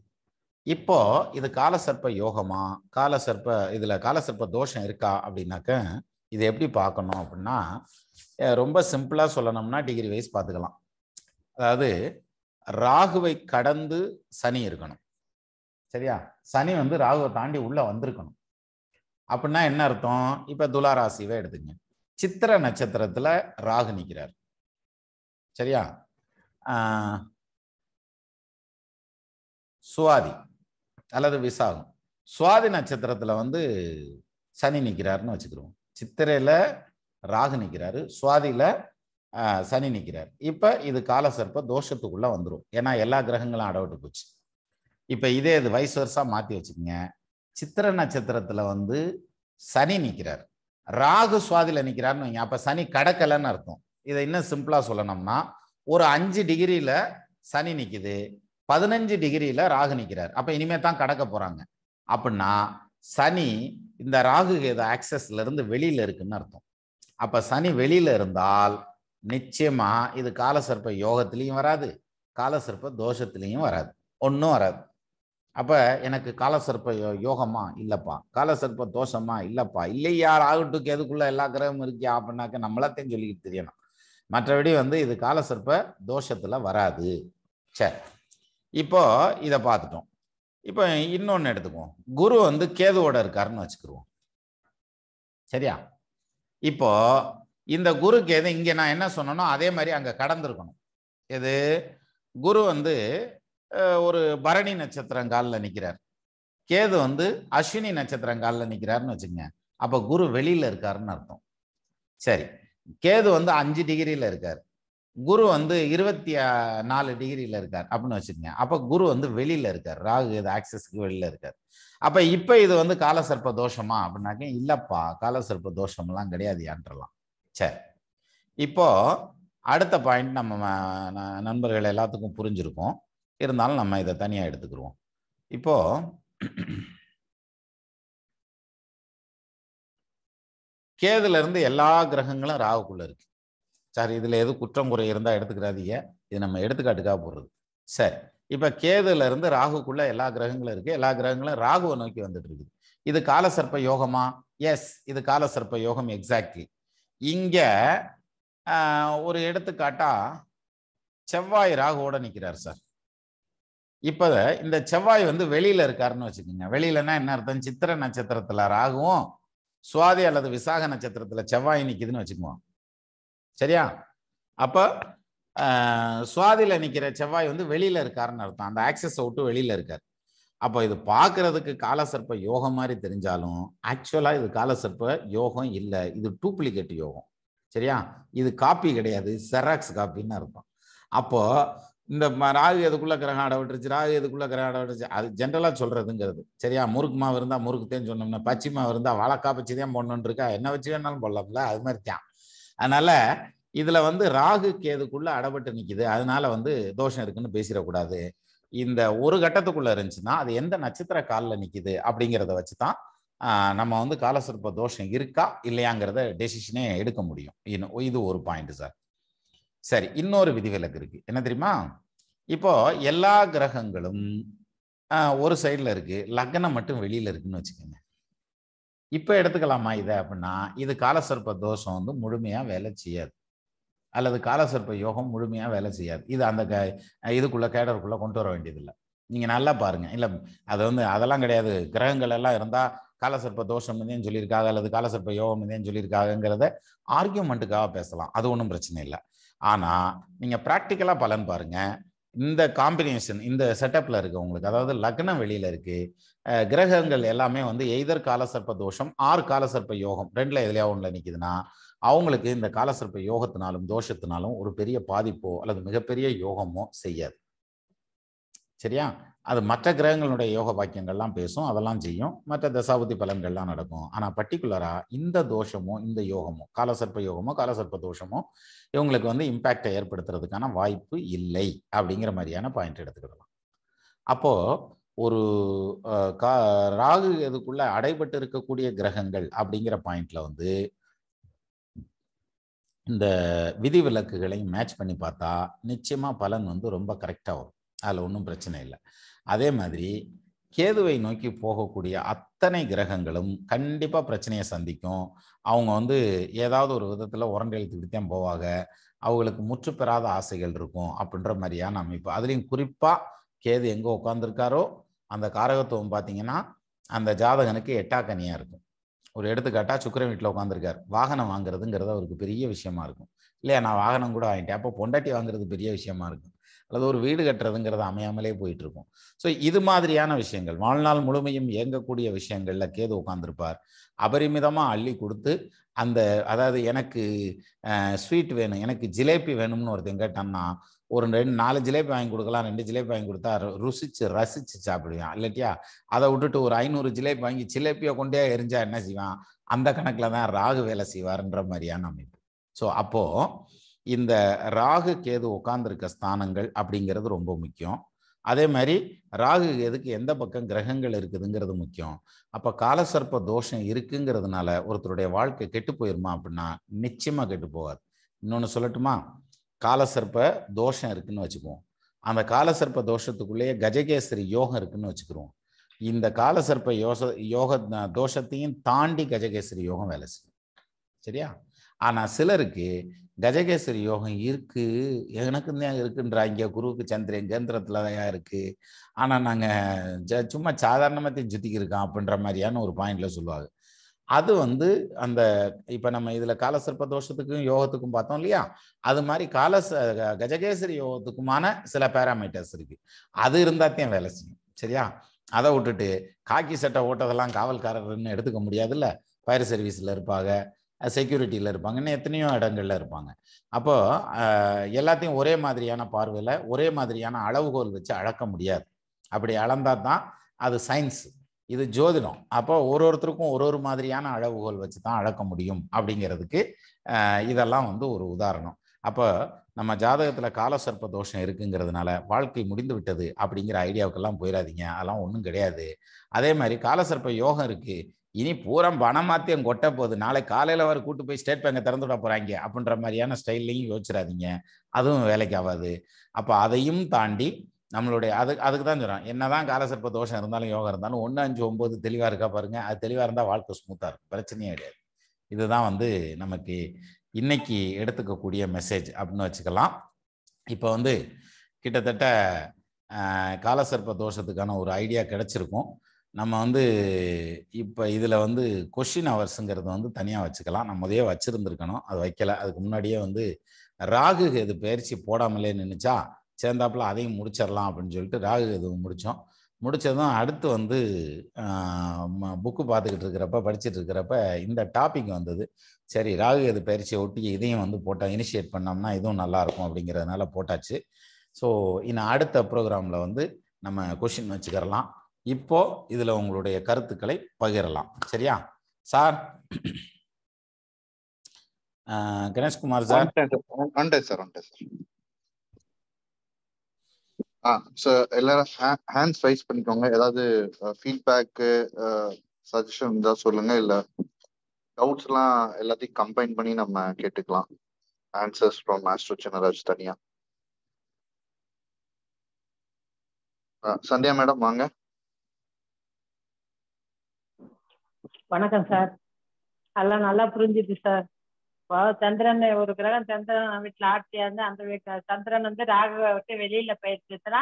இப்போ இது காலசர்ப்ப யோகமா, இதுல காலசர்ப்ப தோஷம் இருக்கா அப்படின்னாக்க இது எப்படி பார்க்கணும் அப்படின்னா ரொம்ப சிம்பிளா சொல்லணும்னா டிகிரி வைஸ் பார்த்துக்கலாம். அதாவது ராகுவை கடந்து சனி இருக்கணும். சரியா? சனி வந்து ராகுவை தாண்டி உள்ள வந்திருக்கணும். அப்படின்னா என்ன அர்த்தம்? இப்ப துலா ராசிவை எடுத்துங்க. சித்திர நட்சத்திரத்துல ராகு நிற்கிறார். சரியா? சுவாதி அல்லது விசாகம், சுவாதி நட்சத்திரத்துல வந்து சனி நிற்கிறாருன்னு வச்சுக்கிறோம். சித்திரையில ராகு நிற்கிறாரு, சுவாதியில சனி நிற்கிறார். இப்ப இது காலசர்ப்ப தோஷத்துக்குள்ள வந்துடும். ஏன்னா எல்லா கிரகங்களும் அடவிட்டு போச்சு. இப்ப இதே இது வைஸ் வருஷா மாத்தி வச்சுக்கோங்க. சித்திர நட்சத்திரத்துல வந்து சனி நிற்கிறார், ராகு சுவாதியில நிற்கிறாருன்னு வைங்க. அப்ப சனி கடக்கலன்னு அர்த்தம். இதை இன்னும் சிம்பிளா சொல்லணும்னா ஒரு 5 டிகிரியில சனி நிக்குது, 15 டிகிரியில ராகு நிற்கிறார். அப்ப இனிமே தான் கடக்க போறாங்க. அப்படின்னா சனி இந்த ராகு கேது ஆக்சஸ்ல இருந்து வெளியில இருக்குன்னு அர்த்தம். அப்ப சனி வெளியில இருந்தால் நிச்சயமா இது காலசர்ப்ப யோகத்திலையும் வராது, காலசர்ப்ப தோஷத்திலையும் வராது, ஒன்றும் வராது. அப்ப எனக்கு காலசர்ப்ப யோகமா இல்லப்பா, காலசர்ப்ப தோஷமா இல்லப்பா, இல்லையா ராகு டு கேதுக்குள்ள எல்லா கிரகமும் இருக்கியா அப்படின்னாக்க நம்மளாத்தையும் சொல்லிக்கிட்டு தெரியணும். மற்றபடி வந்து இது காலசர்ப்ப தோஷத்துல வராது. சரி, இப்போ இதை பார்த்துட்டோம். இப்போ இன்னொன்னு எடுத்துக்குவோம். குரு வந்து கேதுவோட இருக்காருன்னு வச்சுக்கிருவோம். சரியா? இப்போ இந்த குரு கேது இங்க நான் என்ன சொன்னனோ அதே மாதிரி அங்க கடந்திருக்கணும். எது? குரு வந்து ஒரு பரணி நட்சத்திரங்காலில் நிற்கிறார், கேது வந்து அஸ்வினி நட்சத்திரங்காலில் நிற்கிறாருன்னு வச்சுக்கோங்க. அப்ப குரு வெளியில இருக்காருன்னு அர்த்தம். சரி, கேது வந்து 5 டிகிரியில இருக்காரு, குரு வந்து 24 டிகிரியில இருக்கார் அப்படின்னு வச்சுக்கோங்க. அப்ப குரு வந்து வெளியில இருக்கார், ராகு கேது ஆக்சஸ்க்கு வெளியில இருக்கார். அப்ப இப்ப இது வந்து காலசர்ப்ப தோஷமா அப்படின்னாக்க இல்லப்பா, காலசர்ப்ப தோஷம்லாம் கிடையாது என்றலாம். சரி, இப்போ அடுத்த பாயிண்ட் நம்ம நண்பர்கள் எல்லாத்துக்கும் புரிஞ்சிருக்கும், இருந்தாலும் நம்ம இதை தனியா எடுத்துக்கிறோம். இப்போ கேதுல இருந்து எல்லா கிரகங்களும் ராகுக்குள்ள இருக்கு. சார் இதுல எது குற்றம் குறை இருந்தா எடுத்துக்கிறாதீங்க, இது நம்ம எடுத்துக்காட்டுக்காக போடுறது. சரி, இப்ப கேதுல இருந்து ராகுக்குள்ள எல்லா கிரகங்களும் இருக்கு, எல்லா கிரகங்களும் ராகுவை நோக்கி வந்துட்டு இருக்குது. இது காலசர்ப்ப யோகமா? எஸ், இது காலசர்ப்ப யோகம். எக்ஸாக்ட்லி. இங்க ஒரு எடுத்துக்காட்டா செவ்வாய் ராகுவோட நிற்கிறார் சார். இப்ப இந்த செவ்வாய் வந்து வெளியில இருக்காருன்னு வச்சுக்கோங்க. வெளியிலன்னா என்ன அர்த்தம்? சித்திர நட்சத்திரத்துல ராகுவும் சுவாதி அல்லது விசாக நட்சத்திரத்துல செவ்வாய் நிக்குதுன்னு வச்சுக்குவோம். சரியா? அப்ப சுவாதியில நிக்கிற செவ்வாய் வந்து வெளியில இருக்காருன்னு அர்த்தம், அந்த ஆக்சஸை விட்டு வெளியில இருக்காரு. அப்போ இது பார்க்கறதுக்கு காலசர்ப்ப யோகம் மாதிரி தெரிஞ்சாலும் ஆக்சுவலா இது காலசர்ப்ப யோகம் இல்லை, இது டூப்ளிகேட் யோகம். சரியா? இது காப்பி கிடையாது, செராக்ஸ் காப்பின்னு அர்த்தம். அப்போ இந்த ராகு எதுக்குள்ள கிரகம் ஆட விட்டுருச்சு, ராகு எதுக்குள்ள கிரகம் ஆட விட்டுருச்சு, அது ஜென்ரலா சொல்றதுங்கிறது. சரியா? முறுக்கு மாவு இருந்தா முறுக்குத்தேன்னு சொன்னோம்னா, பச்சை மாவு இருந்தா வாழைக்கா பச்சைதான் போடணும்னு இருக்கா, என்ன வச்சு வேணாலும் போடலாம்ல, அது மாதிரி தான். அதனால இதுல வந்து ராகு கேதுக்குள்ள அடப்பட்டு நிக்குது, அதனால வந்து தோஷம் இருக்குன்னு பேசிடக்கூடாது. இந்த ஒரு கட்டத்துக்குள்ள இருந்துச்சுன்னா அது எந்த நட்சத்திர காலில் நிக்குது அப்படிங்கிறத வச்சுதான் நம்ம வந்து காலசர்ப்ப தோஷம் இருக்கா இல்லையாங்கிறத டெசிஷனே எடுக்க முடியும். இது ஒரு பாயிண்ட் சார். சரி, இன்னொரு விதிவிலக்கு இருக்கு. என்ன தெரியுமா? இப்போ எல்லா கிரகங்களும் ஒரு சைட்ல இருக்கு, லக்னம் மட்டும் வெளியில இருக்குன்னு வச்சுக்கோங்க. இப்ப எடுத்துக்கலாமா இதை அப்படின்னா, இது காலசர்ப்ப தோஷம் வந்து முழுமையா வேலை செய்யாது, அல்லது காலசர்ப்ப யோகம் முழுமையா வேலை செய்யாது. இது அந்த இதுக்குள்ள கேடருக்குள்ள கொண்டு வர வேண்டியதில்லை. நீங்க நல்லா பாருங்க. இல்ல அது வந்து அதெல்லாம் கிடையாது, கிரகங்கள் எல்லாம் இருந்தா காலசர்ப்ப தோஷம் சொல்லியிருக்காங்க அல்லது காலசர்ப்ப யோகம் சொல்லியிருக்காங்கிறத ஆர்கியூமெண்ட்டுக்காக பேசலாம், அது ஒன்றும் பிரச்சனை இல்லை. ஆனா நீங்க பிராக்டிக்கலா பலன் பாருங்க. இந்த காம்பினேஷன் இந்த செட்டப்ல இருக்கு உங்களுக்கு, அதாவது லக்னம் வெளியில இருக்கு, கிரகங்கள் எல்லாமே வந்து எய்தர் காலசர்ப்ப தோஷம் ஆர் காலசர்ப்ப யோகம் ரெண்டுல எதுலையா ஒண்ணுல நிக்குதுன்னா, அவங்களுக்கு இந்த காலசர்ப்ப யோகத்தினாலும் தோஷத்தினாலும் ஒரு பெரிய பாதிப்போ அல்லது மிகப்பெரிய யோகமோ செய்யாது. சரியா? அது மற்ற கிரகங்களுடைய யோக பாக்கியங்கள்லாம் பேசும், அதெல்லாம் செய்யும், மற்ற தசாபுத்தி பலன்கள்லாம் நடக்கும். ஆனா பர்டிகுலரா இந்த தோஷமோ இந்த யோகமோ காலசர்ப்ப யோகமோ காலசர்ப்ப தோஷமோ இவங்களுக்கு வந்து இம்பாக்டை ஏற்படுத்துறதுக்கான வாய்ப்பு இல்லை அப்படிங்கிற மாதிரியான பாயிண்ட் எடுத்துக்கிடலாம். அப்போ ஒரு ராகு இதுக்குள்ள அடைபட்டு இருக்கக்கூடிய கிரகங்கள் அப்படிங்கிற பாயிண்ட்ல வந்து இந்த விதிவிலக்குகளை மேட்ச் பண்ணி பார்த்தா நிச்சயமா பலன் வந்து ரொம்ப கரெக்டா வரும், அதுல ஒன்றும் பிரச்சனை இல்லை. அதே மாதிரி கேதுவை நோக்கி போகக்கூடிய அத்தனை கிரகங்களும் கண்டிப்பா பிரச்சனையை சந்திக்கும். அவங்க வந்து ஏதாவது ஒரு விதத்துல உரண்டை இழுத்துக்கிட்டு தான் போவாங்க, அவங்களுக்கு முற்று பெறாத ஆசைகள் இருக்கும் அப்படின்ற மாதிரியான அமைப்பு. அதுலேயும் குறிப்பா கேது எங்க உட்கார்ந்துருக்காரோ அந்த காரகத்துவம் பார்த்தீங்கன்னா அந்த ஜாதகனுக்கு எட்டாக்கனியா இருக்கும். ஒரு எடுத்துக்காட்டா சுக்கிரன் வீட்டில் உட்காந்துருக்காரு, வாகனம் வாங்குறதுங்கிறது அவருக்கு பெரிய விஷயமா இருக்கும் இல்லையா? நான் வாகனம் கூட வாங்கிட்டேன், அப்போ பொண்டாட்டி வாங்குறது பெரிய விஷயமா இருக்கும், அல்லது ஒரு வீடு கட்டுறதுங்கிறது அமையாமலே போயிட்டு இருக்கும். ஸோ இது மாதிரியான விஷயங்கள் வாழ்நாள் முழுமையும் இயங்கக்கூடிய விஷயங்கள்ல கேது உட்கார்ந்துருப்பார். அபரிமிதமா அள்ளி கொடுத்து அந்த, அதாவது எனக்கு ஸ்வீட் வேணும், எனக்கு ஜிலேபி வேணும்னு ஒருத்தன் கேட்டான்னா ஒரு 4 ஜிலேபி வாங்கி கொடுக்கலாம், 2 ஜிலேபி வாங்கி கொடுத்தா ருசிச்சு ரசிச்சு சாப்பிடுவான். இல்லாட்டியா அதை விட்டுட்டு ஒரு 500 ஜிலேபி வாங்கி ஜிலேபியை கொண்டே எரிஞ்சா என்ன செய்வான்? அந்த கணக்குல தான் ராகு வேலை செய்வார்ன்ற மாதிரியான அமைப்பு. ஸோ அப்போ இந்த ராகு கேது உட்கார்ந்துருக்க ஸ்தானங்கள் அப்படிங்கிறது ரொம்ப முக்கியம். அதே மாதிரி ராகு கேதுக்கு எந்த பக்கம் கிரகங்கள் இருக்குதுங்கிறது முக்கியம். அப்ப காலசர்ப்ப தோஷம் இருக்குங்கிறதுனால ஒருத்தருடைய வாழ்க்கை கெட்டு போயிருமா அப்படின்னா நிச்சயமா கெட்டு போகாது. இன்னொன்னு சொல்லட்டுமா? காலசர்ப்ப தோஷம் இருக்குன்னு வச்சுக்குவோம், அந்த காலசர்ப்ப தோஷத்துக்குள்ளேயே கஜகேசரி யோகம் இருக்குன்னு வச்சுக்கிறோம். இந்த காலசர்ப்ப யோக தோஷத்தையும் தாண்டி கஜகேசரி யோகம் வேலை செய்யும். சரியா? ஆனா சிலருக்கு கஜகேசரி யோகம் இருக்கு, எனக்கு தான் இருக்குன்றாங்க, குருவுக்கு சந்திரன் கேந்திரத்துல தான் இருக்கு, ஆனா நாங்க சும்மா சாதாரணமாத்தையும் சுத்திக்கு இருக்கோம் அப்படின்ற மாதிரியான ஒரு பாயிண்ட்ல சொல்லுவாங்க. அது வந்து அந்த இப்ப நம்ம இதுல காலசர்ப்ப தோஷத்துக்கும் யோகத்துக்கும் பார்த்தோம் இல்லையா? அது மாதிரி கஜகேசரி யோகத்துக்குமான சில பேராமீட்டர்ஸ் இருக்கு, அது இருந்தாத்தையும் வேலை செய்யும். சரியா? அதை விட்டுட்டு காக்கி சட்டை ஓட்டதெல்லாம் காவல்காரர்னு எடுத்துக்க முடியாதுல்ல. ஃபயர் சர்வீஸ்ல இருப்பாங்க, செக்யூரிட்டியில் இருப்பாங்க, இன்னும் எத்தனையோ இடங்கள்ல இருப்பாங்க. அப்போ எல்லாத்தையும் ஒரே மாதிரியான பார்வையில் ஒரே மாதிரியான அளவுகோல் வச்சு அளக்க முடியாது. அப்படி அளந்தா தான் அது சயின்ஸ், இது ஜோதிடம். அப்போ ஒருத்தருக்கும் ஒரு மாதிரியான அளவுகோல் வச்சு தான் அளக்க முடியும் அப்படிங்கிறதுக்கு இதெல்லாம் வந்து ஒரு உதாரணம். அப்போ நம்ம ஜாதகத்தில் காலசர்ப்ப தோஷம் இருக்குங்கிறதுனால வாழ்க்கை முடிந்து விட்டது அப்படிங்கிற ஐடியாவுக்கெல்லாம் போயிடாதீங்க, அதெல்லாம் ஒன்றும் கிடையாது. அதே மாதிரி காலசர்ப்ப யோகம் இருக்கு, இனி பூரம் பணமாத்தியம் கொட்ட போகுது, நாளை காலையில் வர கூட்டு போய் ஸ்டேட் பேங்கை திறந்து விட போறாங்க அப்படின்ற மாதிரியான ஸ்டைல்லையும் யோசிச்சிடாதீங்க, அதுவும் வேலைக்கு ஆகாது. அப்போ அதையும் தாண்டி நம்மளுடைய அதுக்கு தான் சொல்கிறேன், என்னதான் காலசர்ப்ப தோஷம் இருந்தாலும் யோகம் இருந்தாலும் 1, 5, 9 தெளிவாக இருக்கா பாருங்க, அது தெளிவாக இருந்தால் வாழ்க்கை ஸ்மூத்தாக இருக்கும், பிரச்சனையே கிடையாது. இதுதான் வந்து நமக்கு இன்னைக்கு எடுத்துக்கக்கூடிய மெசேஜ் அப்படின்னு வச்சுக்கலாம். இப்போ வந்து கிட்டத்தட்ட காலசர்ப்ப தோஷத்துக்கான ஒரு ஐடியா கிடைச்சிருக்கும். நம்ம வந்து இப்போ இதில் வந்து கொஷின் ஹவர்ஸுங்கிறது வந்து தனியாக வச்சுக்கலாம். நம்ம முதலே வச்சுருந்துருக்கணும், அது வைக்கல. அதுக்கு முன்னாடியே வந்து ராகு கேது பயிற்சி போடாமலே நின்றுச்சா, சேர்ந்தாப்புல அதையும் முடிச்சிடலாம் அப்படின்னு சொல்லிட்டு ராகு கேது முடித்தோம். முடித்ததும் அடுத்து வந்து புக்கு பார்த்துக்கிட்டு இருக்கிறப்ப படிச்சுட்டு இருக்கிறப்ப இந்த டாபிக் வந்தது. சரி, ராகு கேது பயிற்சியை ஒட்டி இதையும் வந்து போட்டால் இனிஷியேட் பண்ணோம்னா இதுவும் நல்லாயிருக்கும் அப்படிங்கிறதுனால போட்டாச்சு. ஸோ இன்னும் அடுத்த ப்ரோக்ராமில் வந்து நம்ம கொஷின் வச்சுக்கிறலாம். இப்போ இதுல உங்களுடைய கருத்துக்களை பகிரலாம். சரியா சார்? கணேஷ்குமார் சார். எல்லாரும் ஹேண்ட்ஸ் ரைஸ் பண்ணிக்கோங்க. ஏதாவது ஃபீட்பேக் சஜஷன் இருந்தா சொல்லுங்க, இல்ல டவுட்ஸ் எல்லாம் எல்லாத்தையும் கம்பைன் பண்ணி நம்ம கேட்டுக்கலாம். ஆன்சர்ஸ் ஃப்ரம் மாஸ்டர் சின்னராஜ் தனியா. சந்தியா மேடம் வாங்க. வணக்கம் சார். எல்லாம் நல்லா புரிஞ்சுது சார். இப்போ சந்திரன் ஒரு கிரகம் சந்திரன் வீட்டுல ஆட்சியா இருந்து அந்த வீட்டு சந்திரன் வந்து ராகுவை விட்டு வெளியில போயிருச்சுன்னா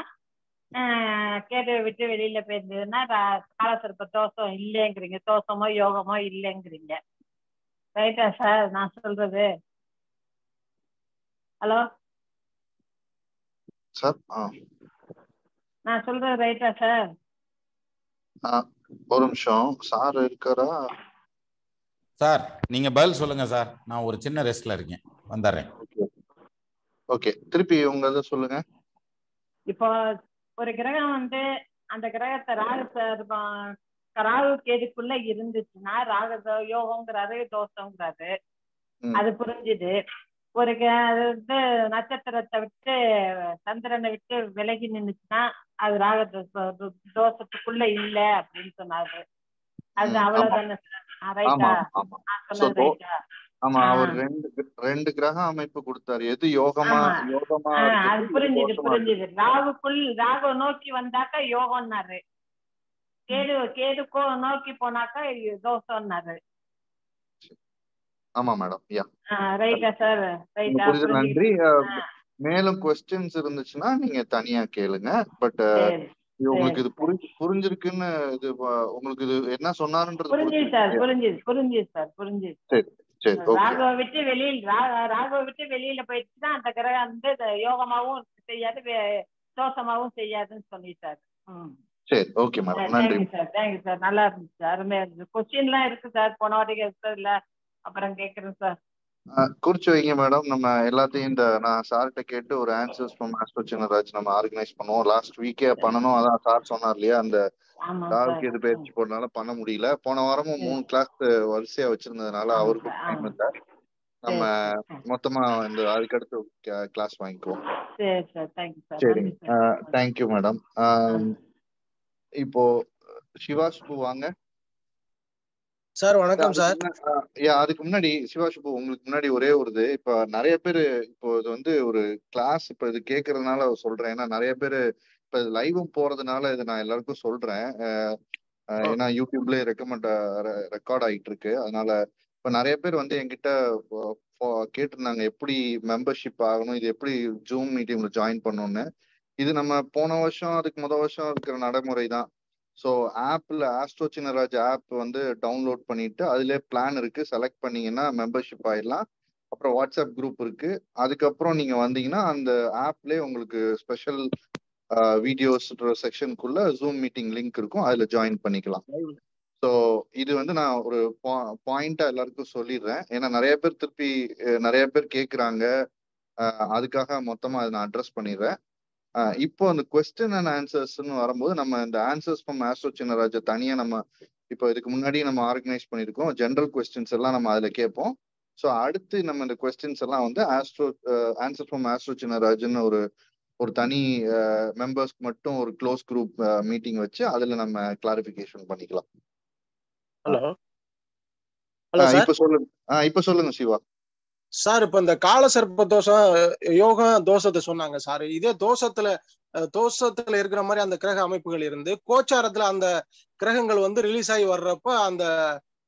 கேதுவை விட்டு வெளியில போயிருந்ததுன்னா காலசர்ப்ப தோஷம் இல்லைங்கிறீங்க, தோஷமோ யோகமோ இல்லைங்கிறீங்க. ரைட்டா சார் நான் சொல்றது? Hello sir. நான் சொல்றது ரைட்டா சார்? ஒரு நிமிஷம், சார் இருக்காரா? சார் நீங்க பதில் சொல்லுங்க சார், நான் ஒரு சின்ன ரெஸ்ட்ல இருக்கேன், வந்துடுறேன். ஓகே, திருப்பி உங்க சொல்லுங்க. இப்போ ஒரு கிரகம் வந்து அந்த கிரகத்தை ராகு கேதுக்குள்ள இருந்துச்சுன்னா ராகு யோகங்கிறாரு தோஷங்கிறாரு, அது புரிஞ்சுது. ஒரு அது வந்து நட்சத்திரத்தை விட்டு சந்திரனை விட்டு விலகி நின்றுச்சுன்னா அது ராக தோஷத்துக்குள்ள இல்ல அப்படின்னு சொன்னாரு. அது அவ்வளவுதானே ரைட்டா? ஆமா, அவர் ரெண்டு கிரக அமைப்பு கொடுத்தாரு. எது யோகமா அது புரிஞ்சுது புரிஞ்சுது. ராகு நோக்கி வந்தாக்கா யோகம்னாரு, கேதுக்கோ நோக்கி போனாக்கா தோஷம்னாரு. ஆமா மேடம். ரைட்டா சார்? ரைட்டா? நன்றி. மேலும் क्वेश्चंस இருந்துச்சுன்னா நீங்க தனியா கேளுங்க. பட் உங்களுக்கு இது புரிஞ்சிருக்குன்னு இது உங்களுக்கு இது என்ன சொன்னாருன்றது புரிஞ்சுது சார். புரிஞ்சுது சார். புரிஞ்சுது. சரி சரி. ராகுவை விட்டு வெளியில போயிடுச்சுன்னா அந்த கிரகம் வந்து யோகமாவும் செய்யாது தோஷமாவும் செய்யாதுன்னு சொல்லிட்டாரு. சரி, ஓகே மேடம், நன்றி சார். தேங்க்யூ சார், நல்லா இருந்துச்சு, அருமையா இருந்துச்சு. கொஸ்டின்லாம் இருக்கு சார், போன வாட்டிக்கு இல்ல அப்புறம் கேட்குறேன் சார். குறிச்சு வைங்க மேடம். நம்ம எல்லாத்தையும் நான் சார்கிட்ட கேட்டு ஒரு ஆன்சர்ஸ் ஃப்ரம் ஆஸ்ட்ரோ சின்னராஜ் நம்ம ஆர்கனைஸ் பண்ணுவோம். லாஸ்ட் வீக்கே பண்ணணும், அதான் சார் சொன்னார் இல்லையா, அந்த ராகுக்கு எது பயிற்சி போறதுனால பண்ண முடியல. போன வாரமும் 3 கிளாஸ் வரிசையா வச்சிருந்ததுனால அவருக்கும் டைம் இல்லை. நம்ம மொத்தமா இந்த அதுக்கடுத்து கிளாஸ் வாங்கிக்குவோம். சரி, தேங்க்யூ மேடம். இப்போ சிவாசுபு வாங்க சார். வணக்கம் சார். அதுக்கு முன்னாடி சிவாசுபு, உங்களுக்கு முன்னாடி ஒரே ஒரு இது, இப்ப நிறைய பேரு இப்போ இது வந்து ஒரு கிளாஸ் இப்ப இது கேட்கறதுனால சொல்றேன். ஏன்னா நிறைய பேரு இப்ப லைவும் போறதுனால இது நான் எல்லாருக்கும் சொல்றேன். ஏன்னா யூடியூப்ல ரெக்கார்ட் ஆயிட்டு இருக்கு. அதனால இப்ப நிறைய பேர் வந்து என்கிட்ட கேட்டிருந்தாங்க எப்படி மெம்பர்ஷிப் ஆகணும், இது எப்படி ஜூம் மீட்டிங்ல ஜாயின் பண்ணணும்னு. இது நம்ம போன வருஷம் அதுக்கு முதல் வருஷம் இருக்கிற நடைமுறை தான். ஸோ ஆப்ல ஆஸ்ட்ரோ சின்னராஜ் ஆப் வந்து டவுன்லோட் பண்ணிட்டு அதுல பிளான் இருக்கு, செலக்ட் பண்ணீங்கன்னா மெம்பர்ஷிப் ஆயிடலாம். அப்புறம் வாட்ஸ்அப் குரூப் இருக்கு. அதுக்கப்புறம் நீங்க வந்தீங்கன்னா அந்த ஆப்லேயே உங்களுக்கு ஸ்பெஷல் வீடியோஸ் செக்ஷனுக்குள்ள ஜூம் மீட்டிங் லிங்க் இருக்கும், அதுல ஜாயின் பண்ணிக்கலாம். ஸோ இது வந்து நான் ஒரு பாயிண்டா எல்லாருக்கும் சொல்லிடுறேன். ஏன்னா நிறைய பேர் திருப்பி நிறைய பேர் கேட்குறாங்க, அதுக்காக மொத்தமா அதை நான் அட்ரஸ் பண்ணிடுறேன். இப்போ அந்த கொஸ்டின் அண்ட் ஆன்சர்ஸ்ன்னு வரும்போது நம்ம இந்த ஆன்சர்ஸ் ஃப்ரம் ஆஸ்ட்ரோ சின்னராஜ் தனியா நம்ம இப்போ இதுக்கு முன்னாடி நம்ம ஆர்கனைஸ் பண்ணியிருக்கோம். ஜென்ரல் கொஸ்டின்ஸ் எல்லாம் நம்ம அதுல கேட்போம். ஸோ அடுத்து நம்ம இந்த கொஸ்டின்ஸ் எல்லாம் வந்து ஆன்சர் ஃப்ரம் ஆஸ்ட்ரோ சின்னராஜ்னு ஒரு தனி மெம்பர்ஸ்க்கு மட்டும் ஒரு க்ளோஸ் குரூப் மீட்டிங் வச்சு அதுல நம்ம கிளாரிஃபிகேஷன் பண்ணிக்கலாம். ஹலோ இப்ப சொல்லுங்க சிவா சார். இப்ப இந்த காலசர்ப்ப தோஷம் யோகா தோஷத்தை சொன்னாங்க சார். இதே தோஷத்துல இருக்கிற மாதிரி அந்த கிரக அமைப்புகள் இருந்து கோச்சாரத்துல அந்த கிரகங்கள் வந்து ரிலீஸ் ஆகி வர்றப்ப அந்த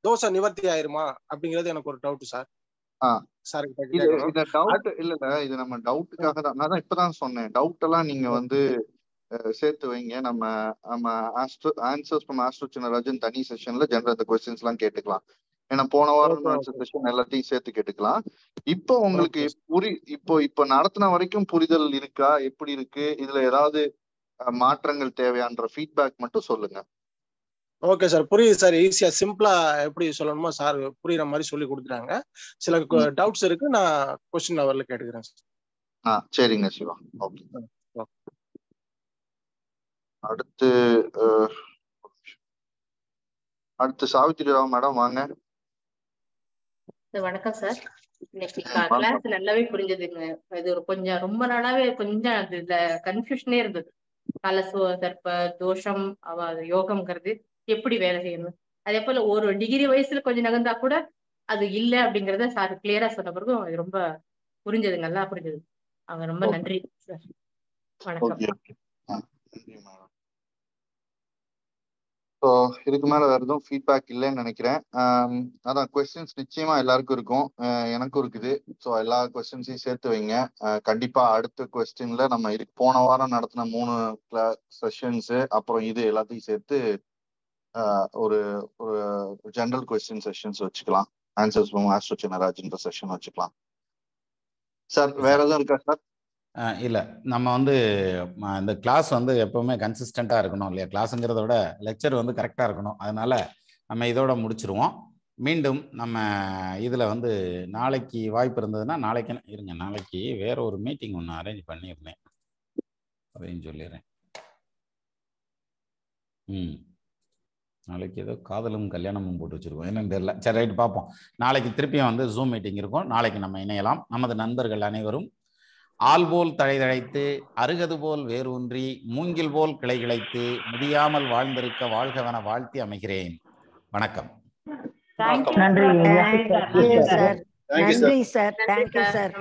தோஷ நிவர்த்தி ஆயிருமா அப்படிங்கிறது எனக்கு ஒரு டவுட் சார். இந்த டவுட் இல்ல, இது நம்ம டவுட்டுக்காக தான் நான் இப்பதான் சொன்னேன். டவுட் எல்லாம் நீங்க வந்து சேர்த்து வைங்க. நம்ம ஆன்சர்ஸ் ஃப்ரம் ஆஸ்ட்ரோ சின்னராஜன் தனி செஷன்ல ஜெனரல் கொஸ்டின்ஸ் எல்லாம் கேட்டுக்கலாம். ஏன்னா போன வாரம் செஷன் எல்லாத்தையும் சேர்த்து கேட்டுக்கலாம். இப்போ உங்களுக்கு இப்போ நடத்தின வரைக்கும் புரிதல் இருக்கா, எப்படி இருக்கு, இதுல ஏதாவது மாற்றங்கள் தேவையான்ற ஃபீட்பேக் மட்டும் சொல்லுங்க. ஓகே சார், புரியுது சார். ஈஸியா சிம்பிளா எப்படி சொல்லணுமோ சார் புரியுற மாதிரி சொல்லி கொடுத்துட்டாங்க. சில டவுட்ஸ் இருக்கு, நான் கொஸ்டின் அவர்ல கேட்டுக்கிறேன் சார். சரிங்க சிவா. ஓகே, அடுத்து சாவித்திரி ராவ் மேடம் வாங்க. வணக்கம் சார். இன்னைக்கு கிளாஸ் நல்லாவே புரிஞ்சதுங்க. இது ஒரு கொஞ்சம் ரொம்ப நாளாவே கொஞ்சம் அதுல கன்ஃபியூஷனே இருந்தது. காலசர்ப்ப தோஷம் யோகம்ங்கிறது எப்படி வேலை செய்யணும், அதே போல ஒரு டிகிரி வயசுல கொஞ்சம் நகர்ந்தா கூட அது இல்ல அப்படிங்கறத சார் கிளியரா சொன்ன பிறகும் அது ரொம்ப புரிஞ்சது, நல்லா புரிஞ்சது. அவங்க ரொம்ப நன்றி சார். வணக்கம். ஸோ இதுக்கு மேல வேற எதுவும் ஃபீட்பேக் இல்லைன்னு நினைக்கிறேன். அதான் கொஸ்டின்ஸ் நிச்சயமா எல்லாருக்கும் இருக்கும், எனக்கும் இருக்குது. ஸோ எல்லா கொஸ்டின்ஸையும் சேர்த்து வைங்க. கண்டிப்பா அடுத்த கொஸ்டின்ல நம்ம இதுக்கு போன வாரம் நடத்தின 3 செஷன்ஸ் அப்புறம் இது எல்லாத்தையும் சேர்த்து ஒரு ஒரு ஜெனரல் கொஸ்டின் செஷன்ஸ் வச்சுக்கலாம். ஆன்சர்ஸ் ஆஸ்ட்ரோ சின்னராஜ்ன்ற செஷன் வச்சுக்கலாம். சார் வேற எதுவும் இருக்கா சார்? இல்லை, நம்ம வந்து இந்த கிளாஸ் வந்து எப்பவுமே கன்சிஸ்டண்ட்டாக இருக்கணும் இல்லையா? கிளாஸுங்கிறத விட லெக்சர் வந்து கரெக்டாக இருக்கணும். அதனால நம்ம இதோட முடிச்சிருவோம். மீண்டும் நம்ம இதில் வந்து நாளைக்கு வாய்ப்பு இருந்ததுன்னா நாளைக்கு இருங்க, நாளைக்கு வேற ஒரு மீட்டிங் ஒன்று அரேஞ்ச் பண்ணியிருந்தேன், அதையும் சொல்லிடுறேன். நாளைக்கு ஏதோ காதலும் கல்யாணமும் போட்டு வச்சுருக்கோம், என்னன்னு தெரியல. சரி, ரைட்டு, பார்ப்போம். நாளைக்கு திருப்பியும் வந்து ஜூம் மீட்டிங் இருக்கும், நாளைக்கு நம்ம இணையலாம். நமது நண்பர்கள் அனைவரும் ஆள் போல் தழைதழைத்து அருகது போல் வேரூன்றி மூங்கில் போல் கிளை கிளைத்து முடியாமல் வாழ்ந்திருக்க வாழ்கவென வாழ்த்தி அமைகிறேன். வணக்கம். நன்றி நன்றி சார். Thank you sir.